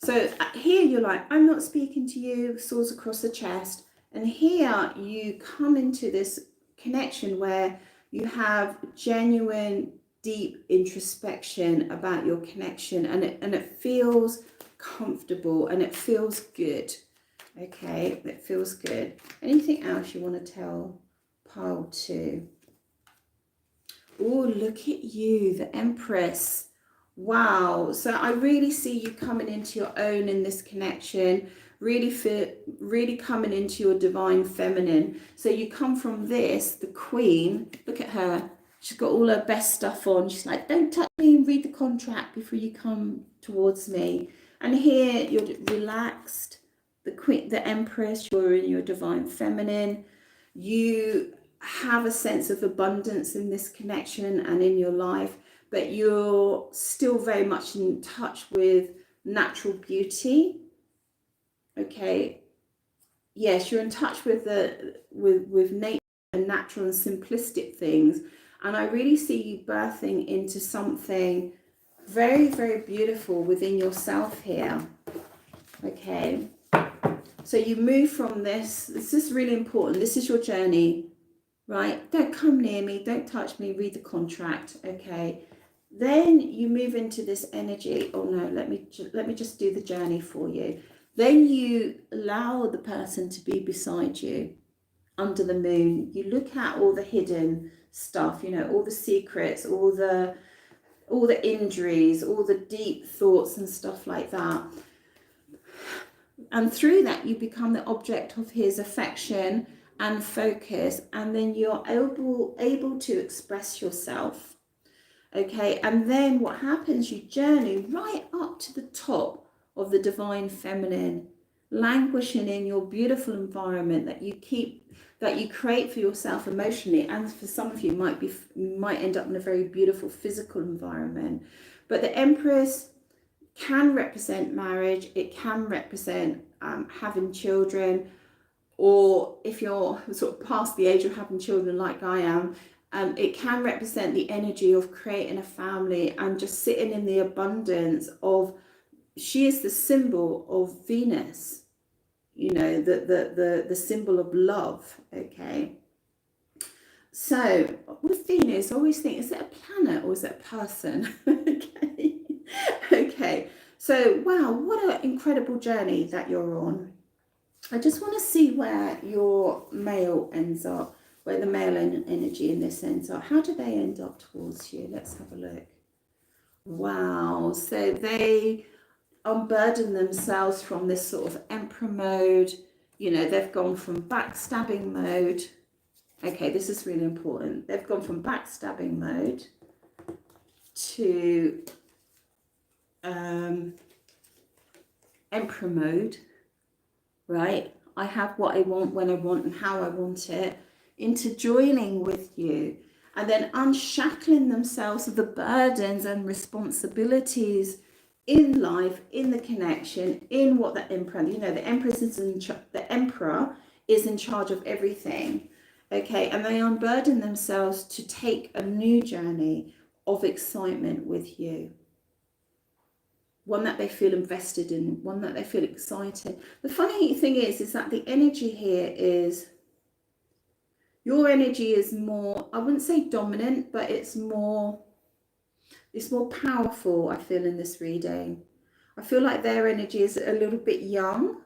Speaker 1: So here you're like, I'm not speaking to you, swords across the chest. And here you come into this connection where you have genuine, deep introspection about your connection, and it feels comfortable and it feels good. Okay, it feels good. Anything else you want to tell pile 2? Oh, look at you, the Empress. Wow. So I really see you coming into your own in this connection, really coming into your divine feminine. So you come from this, the Queen. Look at her. She's got all her best stuff on. She's like, don't touch me and read the contract before you come towards me. And here you're relaxed. The Queen, the Empress, you're in your divine feminine. You have a sense of abundance in this connection and in your life, but you're still very much in touch with natural beauty. Okay, yes, you're in touch with with nature and natural and simplistic things, and I really see you birthing into something very, very beautiful within yourself here. Okay, so you move from this is really important, this is your journey. Right, don't come near me, don't touch me, read the contract. Okay, then you move into this energy. Oh no, let me just do the journey for you. Then you allow the person to be beside you under the moon. You look at all the hidden stuff, you know, all the secrets, all the injuries, all the deep thoughts and stuff like that. And through that you become the object of his affection and focus, and then you're able to express yourself. Okay, and then what happens, you journey right up to the top of the divine feminine, languishing in your beautiful environment that you create for yourself emotionally, and for some of you might end up in a very beautiful physical environment. But the Empress can represent marriage, it can represent having children, or if you're sort of past the age of having children like I am, it can represent the energy of creating a family and just sitting in the abundance of, she is the symbol of Venus, you know, the symbol of love. Okay, so with Venus, I always think, is it a planet or is it a person? Okay, so wow, what an incredible journey that you're on. I just want to see where your male ends up, where the male energy in this ends up. How do they end up towards you? Let's have a look. Wow, so they unburden themselves from this sort of emperor mode. You know, they've gone from backstabbing mode. Okay, this is really important. They've gone from backstabbing mode to emperor mode. Right, I have what I want, when I want, and how I want it, into joining with you, and then unshackling themselves of the burdens and responsibilities in life, in the connection, in what the emperor, you know, the emperor is in charge of everything. Okay, and they unburden themselves to take a new journey of excitement with you. one that they feel invested in, one that they feel excited. The funny thing is that the energy here is, your energy is more, I wouldn't say dominant, but it's more powerful, I feel, in this reading. I feel like their energy is a little bit young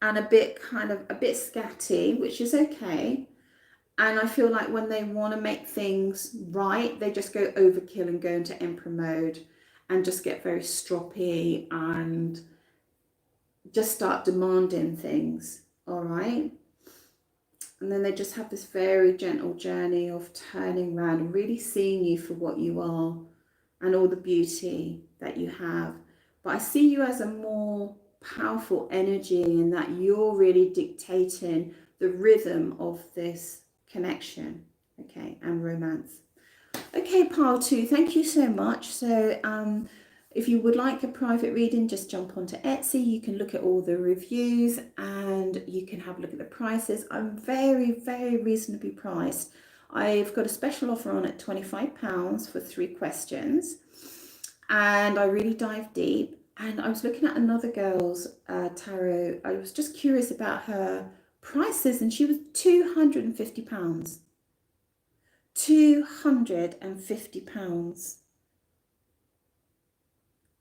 Speaker 1: and a bit scatty, which is okay. And I feel like when they want to make things right, they just go overkill and go into emperor mode and just get very stroppy and just start demanding things, all right? And then they just have this very gentle journey of turning around and really seeing you for what you are and all the beauty that you have. But I see you as a more powerful energy in that you're really dictating the rhythm of this connection, okay, and romance. Okay, pile 2, thank you so much. So if you would like a private reading, just jump onto Etsy. You can look at all the reviews and you can have a look at the prices. I'm very, very reasonably priced. I've got a special offer on at £25 for 3 questions, and I really dive deep. And I was looking at another girl's tarot. I was just curious about her prices, and she was £250. £250.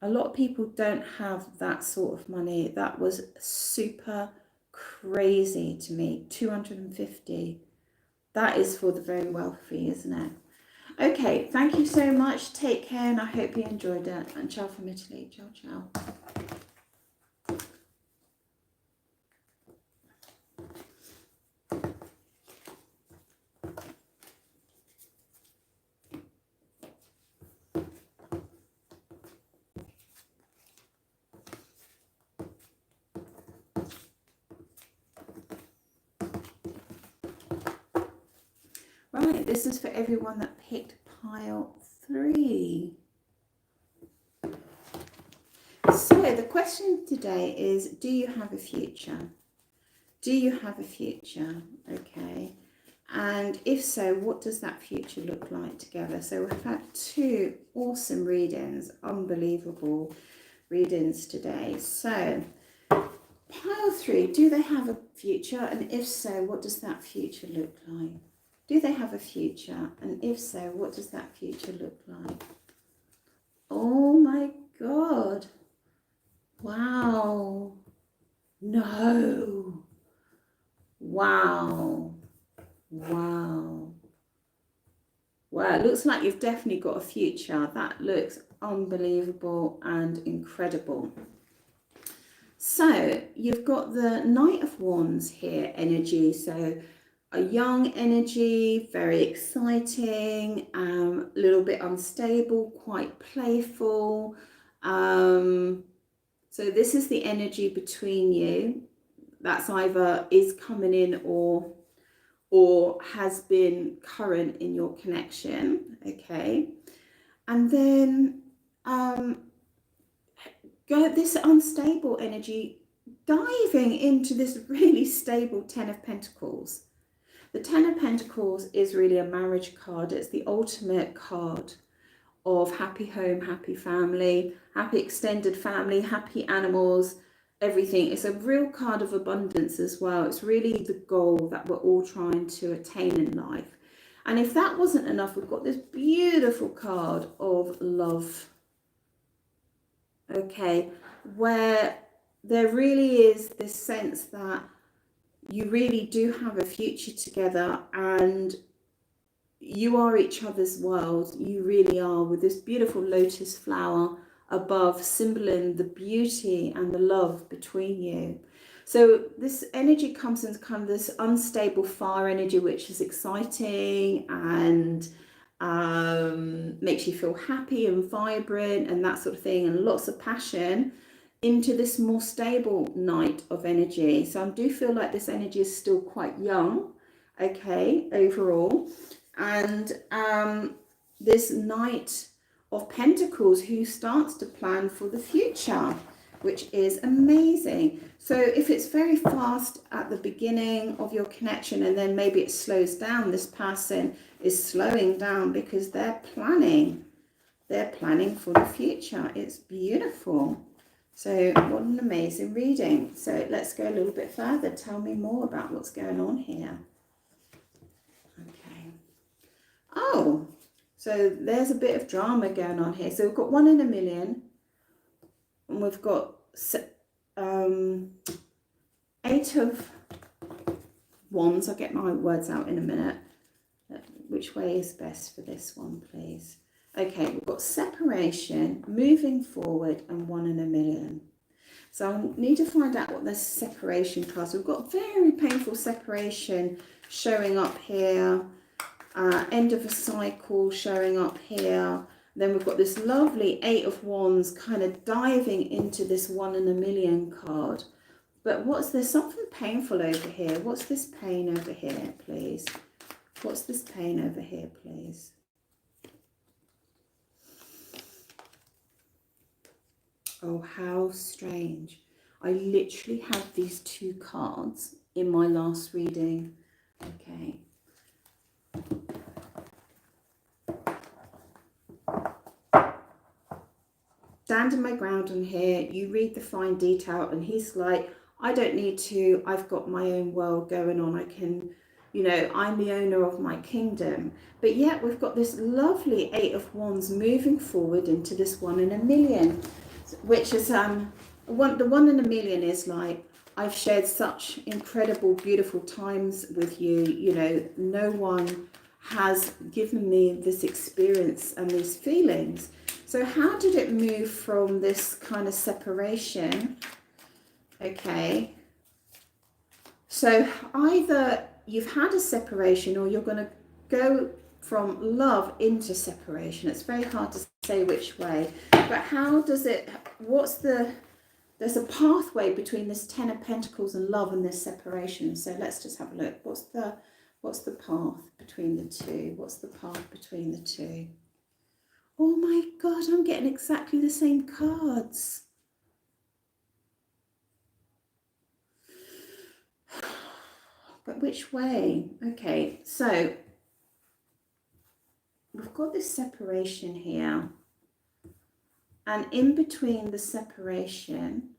Speaker 1: A lot of people don't have that sort of money. That was super crazy to me. 250. That is for the very wealthy, isn't it? Okay, thank you so much. Take care, and I hope you enjoyed it. And ciao from Italy. Ciao, ciao. Right, this is for everyone that picked pile 3. So the question today is, do you have a future? Do you have a future? Okay. And if so, what does that future look like together? So we've had 2 awesome readings, unbelievable readings today. So pile 3, do they have a future? And if so, what does that future look like? Do they have a future? And if so, what does that future look like? Oh my God. Wow. No. Wow. Wow. Well, it looks like you've definitely got a future. That looks unbelievable and incredible. So you've got the Knight of Wands here, energy. So a young energy, very exciting, a little bit unstable, quite playful. So this is the energy between you. That's either is coming in or has been current in your connection, okay? And then go this unstable energy diving into this really stable 10 of Pentacles. The 10 of Pentacles is really a marriage card. It's the ultimate card of happy home, happy family, happy extended family, happy animals, everything. It's a real card of abundance as well. It's really the goal that we're all trying to attain in life. And if that wasn't enough, we've got this beautiful card of love. Okay, where there really is this sense that you really do have a future together and you are each other's world. You really are, with this beautiful lotus flower above, symboling the beauty and the love between you. So this energy comes in kind of this unstable fire energy, which is exciting and makes you feel happy and vibrant and that sort of thing, and lots of passion, into this more stable Knight of energy. So I do feel like this energy is still quite young, okay, overall. And this Knight of Pentacles who starts to plan for the future, which is amazing. So if it's very fast at the beginning of your connection and then maybe it slows down, this person is slowing down because they're planning they're planning for the future. It's beautiful. So what an amazing reading. So let's go a little bit further. Tell me more about what's going on here. Okay. Oh, so there's a bit of drama going on here. So we've got 1 in a million. And we've got 8 of Wands. I'll get my words out in a minute. Which way is best for this one, please? Okay, we've got separation, moving forward, and 1 in a million. So I need to find out what this separation card. We've got very painful separation showing up here. End of a cycle showing up here. Then we've got this lovely 8 of Wands kind of diving into this 1 in a million card. But there's something painful over here. What's this pain over here, please? What's this pain over here, please? Oh, how strange. I literally had these 2 cards in my last reading. Okay. Standing my ground on here, you read the fine detail, and he's like, I don't need to, I've got my own world going on, I can, you know, I'm the owner of my kingdom. But yet we've got this lovely 8 of Wands moving forward into this 1 in a million, which is, the 1 in a million is like, I've shared such incredible, beautiful times with you, you know, no one has given me this experience and these feelings. So how did it move from this kind of separation? Okay. So either you've had a separation or you're going to go from love into separation. It's very hard to say which way. But how does it, there's a pathway between this 10 of Pentacles and love and this separation. So let's just have a look. What's the path between the two? What's the path between the two? Oh my God, I'm getting exactly the same cards. But which way? Okay, so we've got this separation here. And in between the separation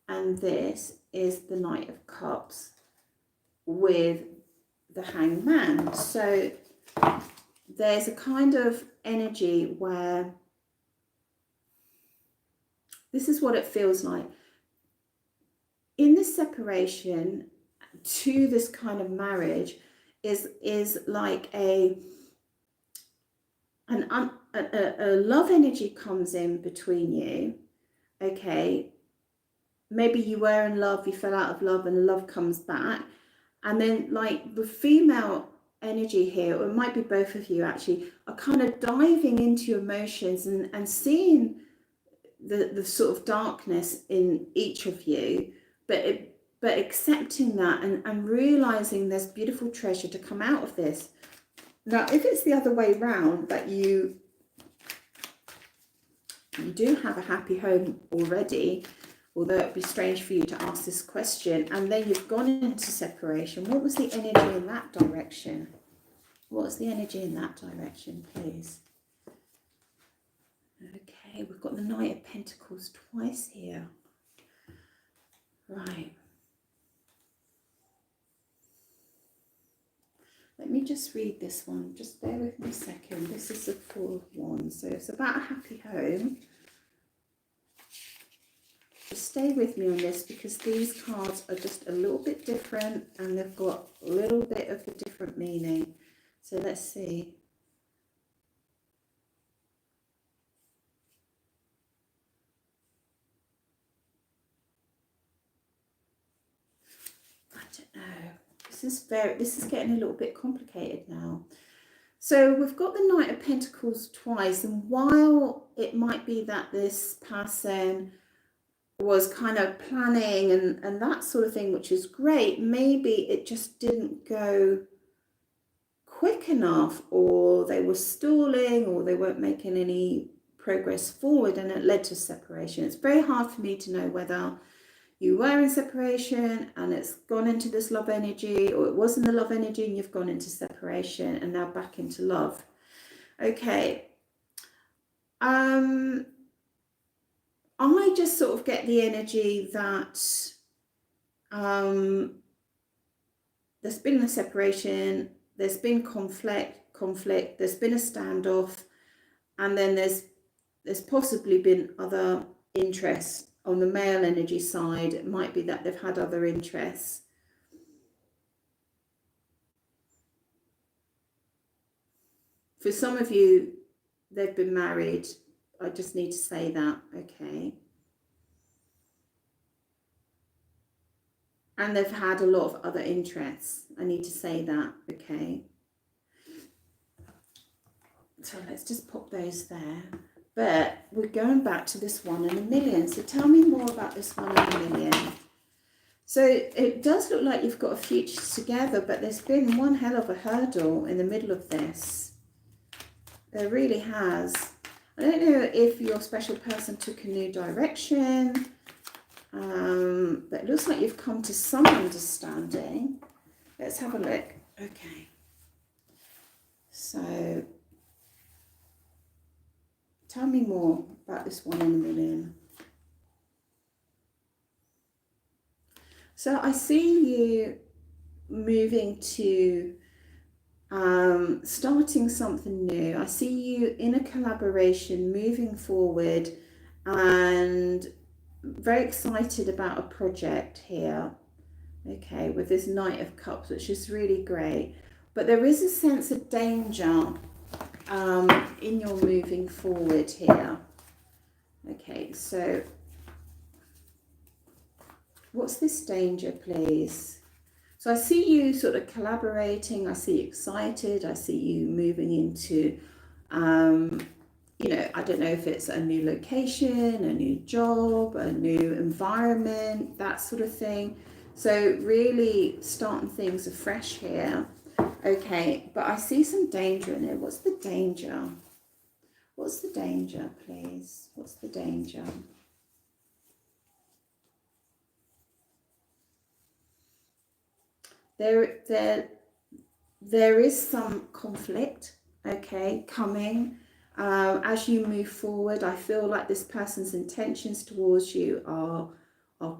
Speaker 1: and this is the Knight of Cups with the Hanged Man. So there's a kind of energy where this is what it feels like. In this separation to this kind of marriage is like a love energy comes in between you. Okay, maybe you were in love, you fell out of love, and the love comes back. And then like the female energy here, or it might be both of you actually, are kind of diving into your emotions and seeing the sort of darkness in each of you, but accepting that and realizing there's beautiful treasure to come out of this. Now, if it's the other way round, that you do have a happy home already, although it'd be strange for you to ask this question, and then you've gone into separation, what was the energy in that direction? What's the energy in that direction, please? Okay, we've got the Knight of Pentacles twice here. Right. Let me just read this one. Just bear with me a second. This is the Four of Wands. So it's about a happy home. Just stay with me on this because these cards are just a little bit different and they've got a little bit of a different meaning. So let's see. I don't know. This is getting a little bit complicated now. So we've got the Knight of Pentacles twice, and while it might be that this person was kind of planning and that sort of thing, which is great, maybe it just didn't go quick enough, or they were stalling, or they weren't making any progress forward, and it led to separation. It's very hard for me to know whether you were in separation and it's gone into this love energy, or it was in the love energy and you've gone into separation and now back into love. Okay, I just sort of get the energy that there's been a separation, there's been conflict, there's been a standoff, and then there's possibly been other interests on the male energy side. It might be that they've had other interests. For some of you, they've been married. I just need to say that, okay? And they've had a lot of other interests. I need to say that, okay? So let's just pop those there. But we're going back to this 1 in a million. So tell me more about this 1 in a million. So it does look like you've got a future together, but there's been one hell of a hurdle in the middle of this. There really has. I don't know if your special person took a new direction, but it looks like you've come to some understanding. Let's have a look. Okay. So tell me more about this 1 in a million. So I see you moving to starting something new. I see you in a collaboration, moving forward, and very excited about a project here. Okay, with this Knight of Cups, which is really great. But there is a sense of danger in your moving forward here. Okay, so what's this danger, please? So I see you sort of collaborating, I see you excited, I see you moving into, you know, I don't know if it's a new location, a new job, a new environment, that sort of thing. So really starting things afresh here. Okay, but I see some danger in it. What's the danger? What's the danger, please? What's the danger? There is some conflict, okay, coming as you move forward. I feel like this person's intentions towards you are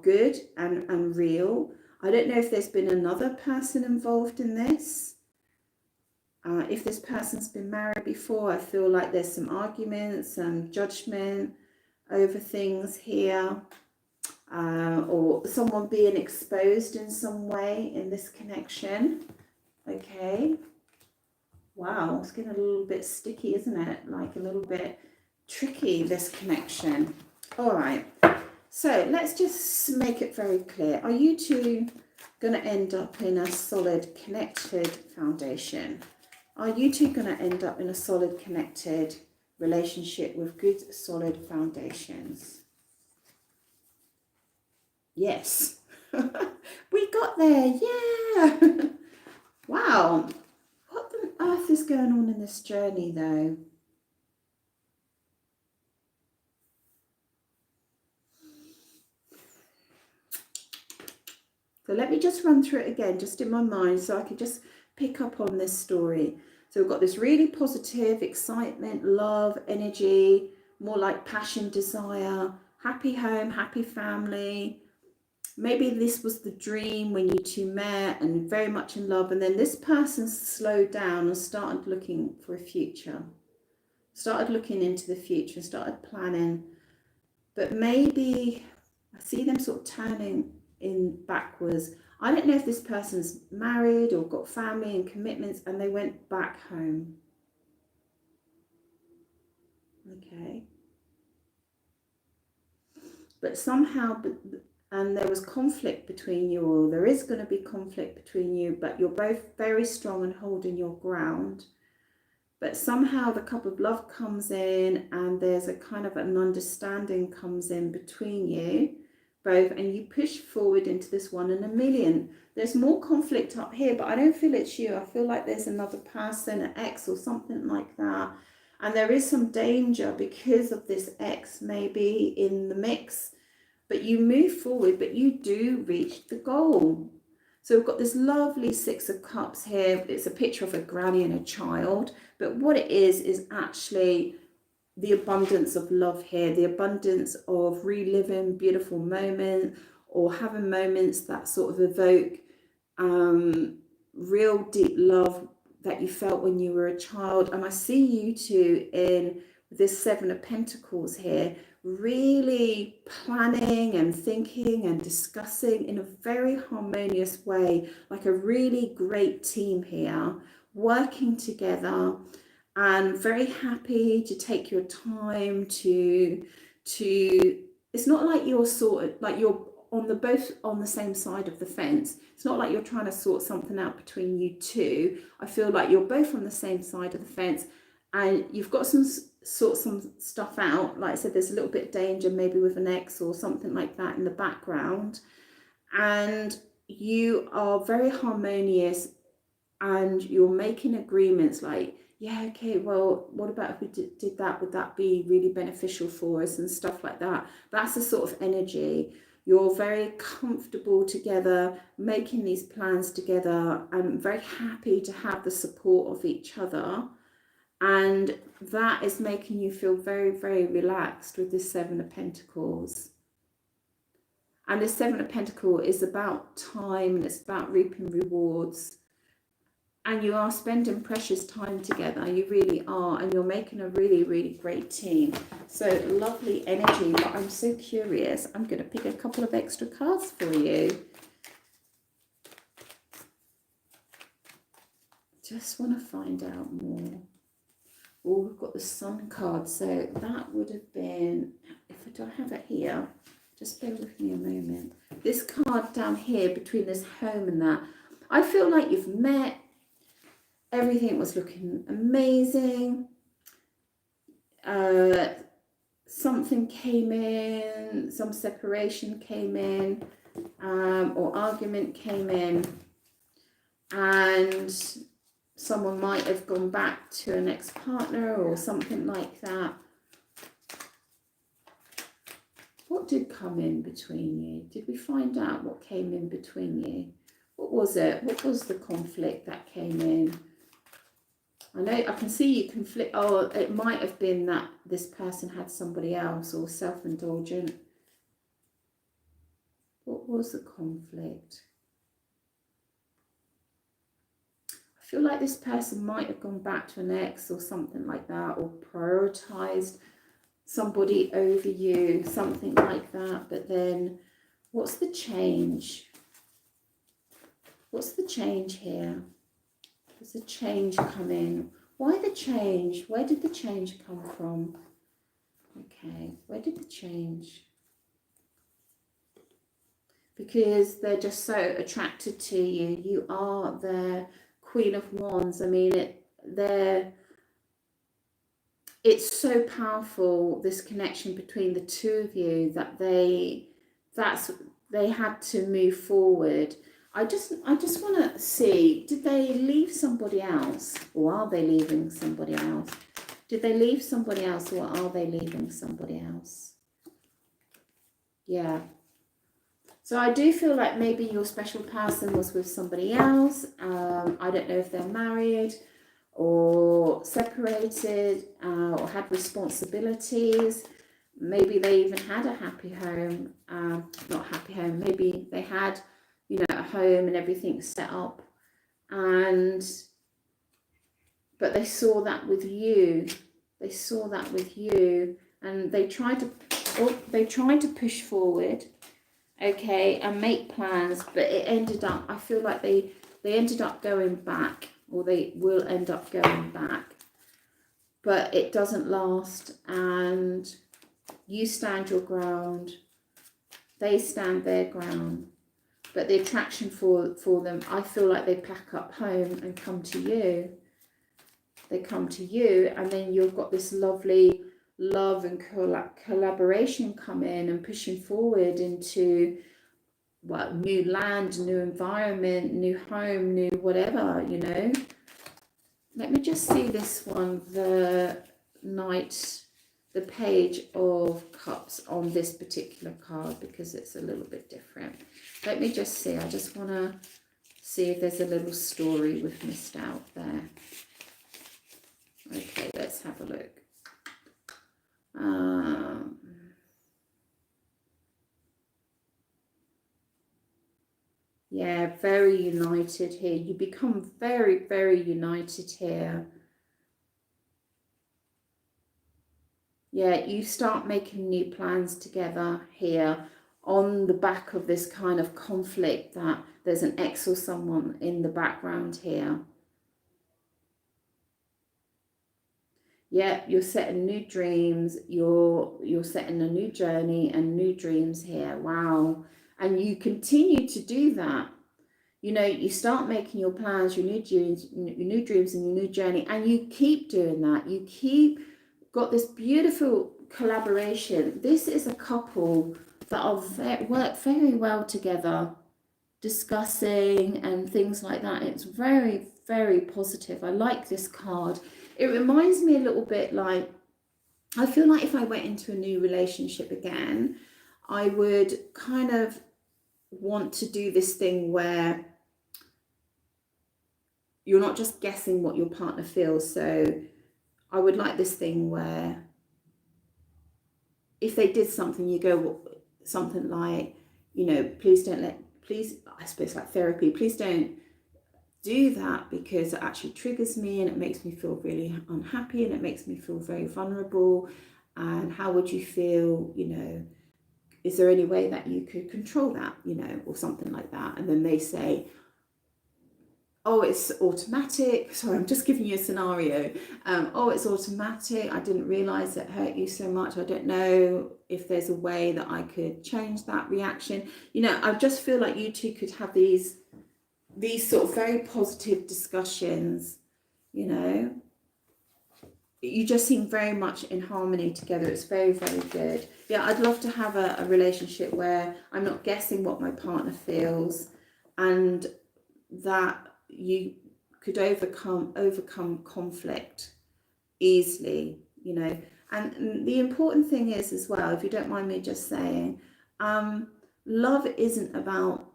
Speaker 1: good and real. I don't know if there's been another person involved in this. If this person's been married before, I feel like there's some arguments, some judgment over things here. Or someone being exposed in some way in this connection. Okay. Wow, it's getting a little bit sticky, isn't it? Like a little bit tricky, this connection. All right. So let's just make it very clear. Are you two going to end up in a solid connected foundation? Are you two going to end up in a solid connected relationship with good solid foundations? Yes. We got there. Yeah. Wow. What on earth is going on in this journey though? So let me just run through it again, just in my mind, so I can just pick up on this story. So we've got this really positive excitement, love, energy, more like passion, desire, happy home, happy family. Maybe this was the dream when you two met and very much in love, and then this person slowed down and started looking for a future, started looking into the future, started planning. But maybe I see them sort of turning in backwards. I don't know if this person's married or got family and commitments and they went back home. Okay. But somehow, and there was conflict between you, or there is going to be conflict between you, but you're both very strong and holding your ground. But somehow the cup of love comes in and there's a kind of an understanding comes in between you both, and you push forward into this 1 in a million. There's more conflict up here, but I don't feel it's you. I feel like there's another person, an ex or something like that. And there is some danger because of this ex maybe in the mix. But you move forward, but you do reach the goal. So we've got this lovely 6 of Cups here. It's a picture of a granny and a child. But what it is actually the abundance of love here, the abundance of reliving beautiful moments or having moments that sort of evoke real deep love that you felt when you were a child. And I see you two in this Seven of Pentacles here, really planning and thinking and discussing in a very harmonious way, like a really great team here, working together, and very happy to take your time to it's not like you're sort of like you're on the both on the same side of the fence. It's not like you're trying to sort something out between you two. I feel like you're both on the same side of the fence, and you've got some stuff out. Like I said, there's a little bit of danger maybe with an ex or something like that in the background, and you are very harmonious, and you're making agreements like, yeah, okay, well, what about if we did that? Would that be really beneficial for us and stuff like that? That's the sort of energy. You're very comfortable together, making these plans together, and very happy to have the support of each other. And that is making you feel very, very relaxed with this Seven of Pentacles. And this Seven of Pentacles is about time, and it's about reaping rewards. And you are spending precious time together, you really are, and you're making a really, really great team. So lovely energy, but I'm so curious. I'm going to pick a couple of extra cards for you. Just want to find out more. Oh, we've got the Sun card, so that would have been, if I don't have it here, just bear with me a moment. This card down here, between this home and that, I feel like you've met. Everything was looking amazing. Something came in, some separation came in, or argument came in, and someone might have gone back to an ex-partner or something like that. What did come in between you? Did we find out what came in between you? What was it? What was the conflict that came in? I know I can see you conflict. Oh, it might have been that this person had somebody else or self-indulgent. What was the conflict? I feel like this person might have gone back to an ex or something like that, or prioritized somebody over you, something like that. But then what's the change? What's the change here? There's a change come in. Why the change? Where did the change come from? Okay, where did the change? Because they're just so attracted to you. You are their Queen of Wands. I mean, it's so powerful, this connection between the two of you, that they had to move forward. I just want to see, did they leave somebody else, or are they leaving somebody else? Did they leave somebody else, or are they leaving somebody else? Yeah. So I do feel like maybe your special person was with somebody else. I don't know if they're married or separated, or had responsibilities. Maybe they even had a happy home, not happy home, maybe they had, you know, a home and everything set up, but they saw that with you. They saw that with you, and they tried to push forward, okay, and make plans, but it ended up, I feel like they ended up going back, or they will end up going back, but it doesn't last, and you stand your ground, they stand their ground. But the attraction for them, I feel like they pack up home and come to you. They come to you, and then you've got this lovely love and collaboration come in and pushing forward into, well, new land, new environment, new home, new whatever, you know. Let me just see this one, the Knight, the Page of Cups on this particular card, because it's a little bit different. Let me just see. I just want to see if there's a little story we've missed out there. Okay, let's have a look. Yeah, very united here. You become very, very united here. Yeah, you start making new plans together here on the back of this kind of conflict that there's an ex or someone in the background here. Yeah, you're setting new dreams, you're setting a new journey and new dreams here. Wow. And you continue to do that. You know, you start making your plans, your new dreams and your new journey, and you keep doing that. You keep got this beautiful collaboration. This is a couple that are work very well together, discussing and things like that. It's very, very positive. I like this card. It reminds me a little bit like, I feel like if I went into a new relationship again, I would kind of want to do this thing where you're not just guessing what your partner feels. So I would like this thing where if they did something, you go something like, you know, please, I suppose like therapy, please don't do that because it actually triggers me and it makes me feel really unhappy and it makes me feel very vulnerable. And how would you feel, you know, is there any way that you could control that, you know, or something like that? And then they say, oh, it's automatic. Sorry, I'm just giving you a scenario. Oh, it's automatic. I didn't realize it hurt you so much. I don't know if there's a way that I could change that reaction. You know, I just feel like you two could have these sort of very positive discussions, you know. You just seem very much in harmony together. It's very, very good. Yeah, I'd love to have a relationship where I'm not guessing what my partner feels and that you could overcome conflict easily, you know. And the important thing is as well, if you don't mind me just saying, love isn't about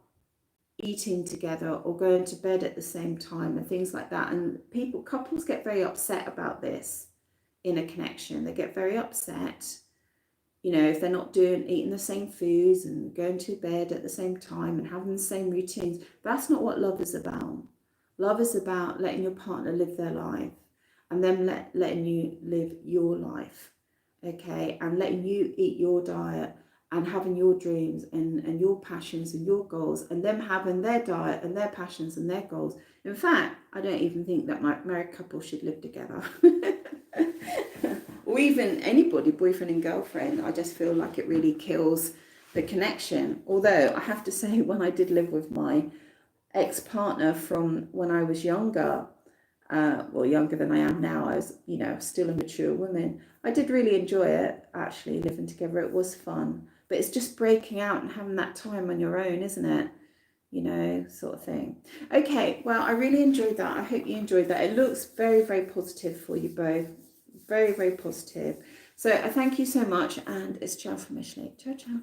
Speaker 1: eating together or going to bed at the same time and things like that. And couples get very upset about this in a connection. They get very upset, you know, if they're not eating the same foods and going to bed at the same time and having the same routines. That's not what love is about. Love is about letting your partner live their life and them letting you live your life, okay? And letting you eat your diet and having your dreams and your passions and your goals, and them having their diet and their passions and their goals. In fact, I don't even think that my married couple should live together. Or even anybody, boyfriend and girlfriend. I just feel like it really kills the connection. Although I have to say, when I did live with my ex-partner from when I was younger, well, younger than I am now, I was, you know, still a mature woman. I did really enjoy it, actually, living together. It was fun. But it's just breaking out and having that time on your own, isn't it? You know, sort of thing. Okay, well, I really enjoyed that. I hope you enjoyed that. It looks very, very positive for you both. Very, very positive. So I thank you so much, and it's ciao from Ashley. Ciao, ciao.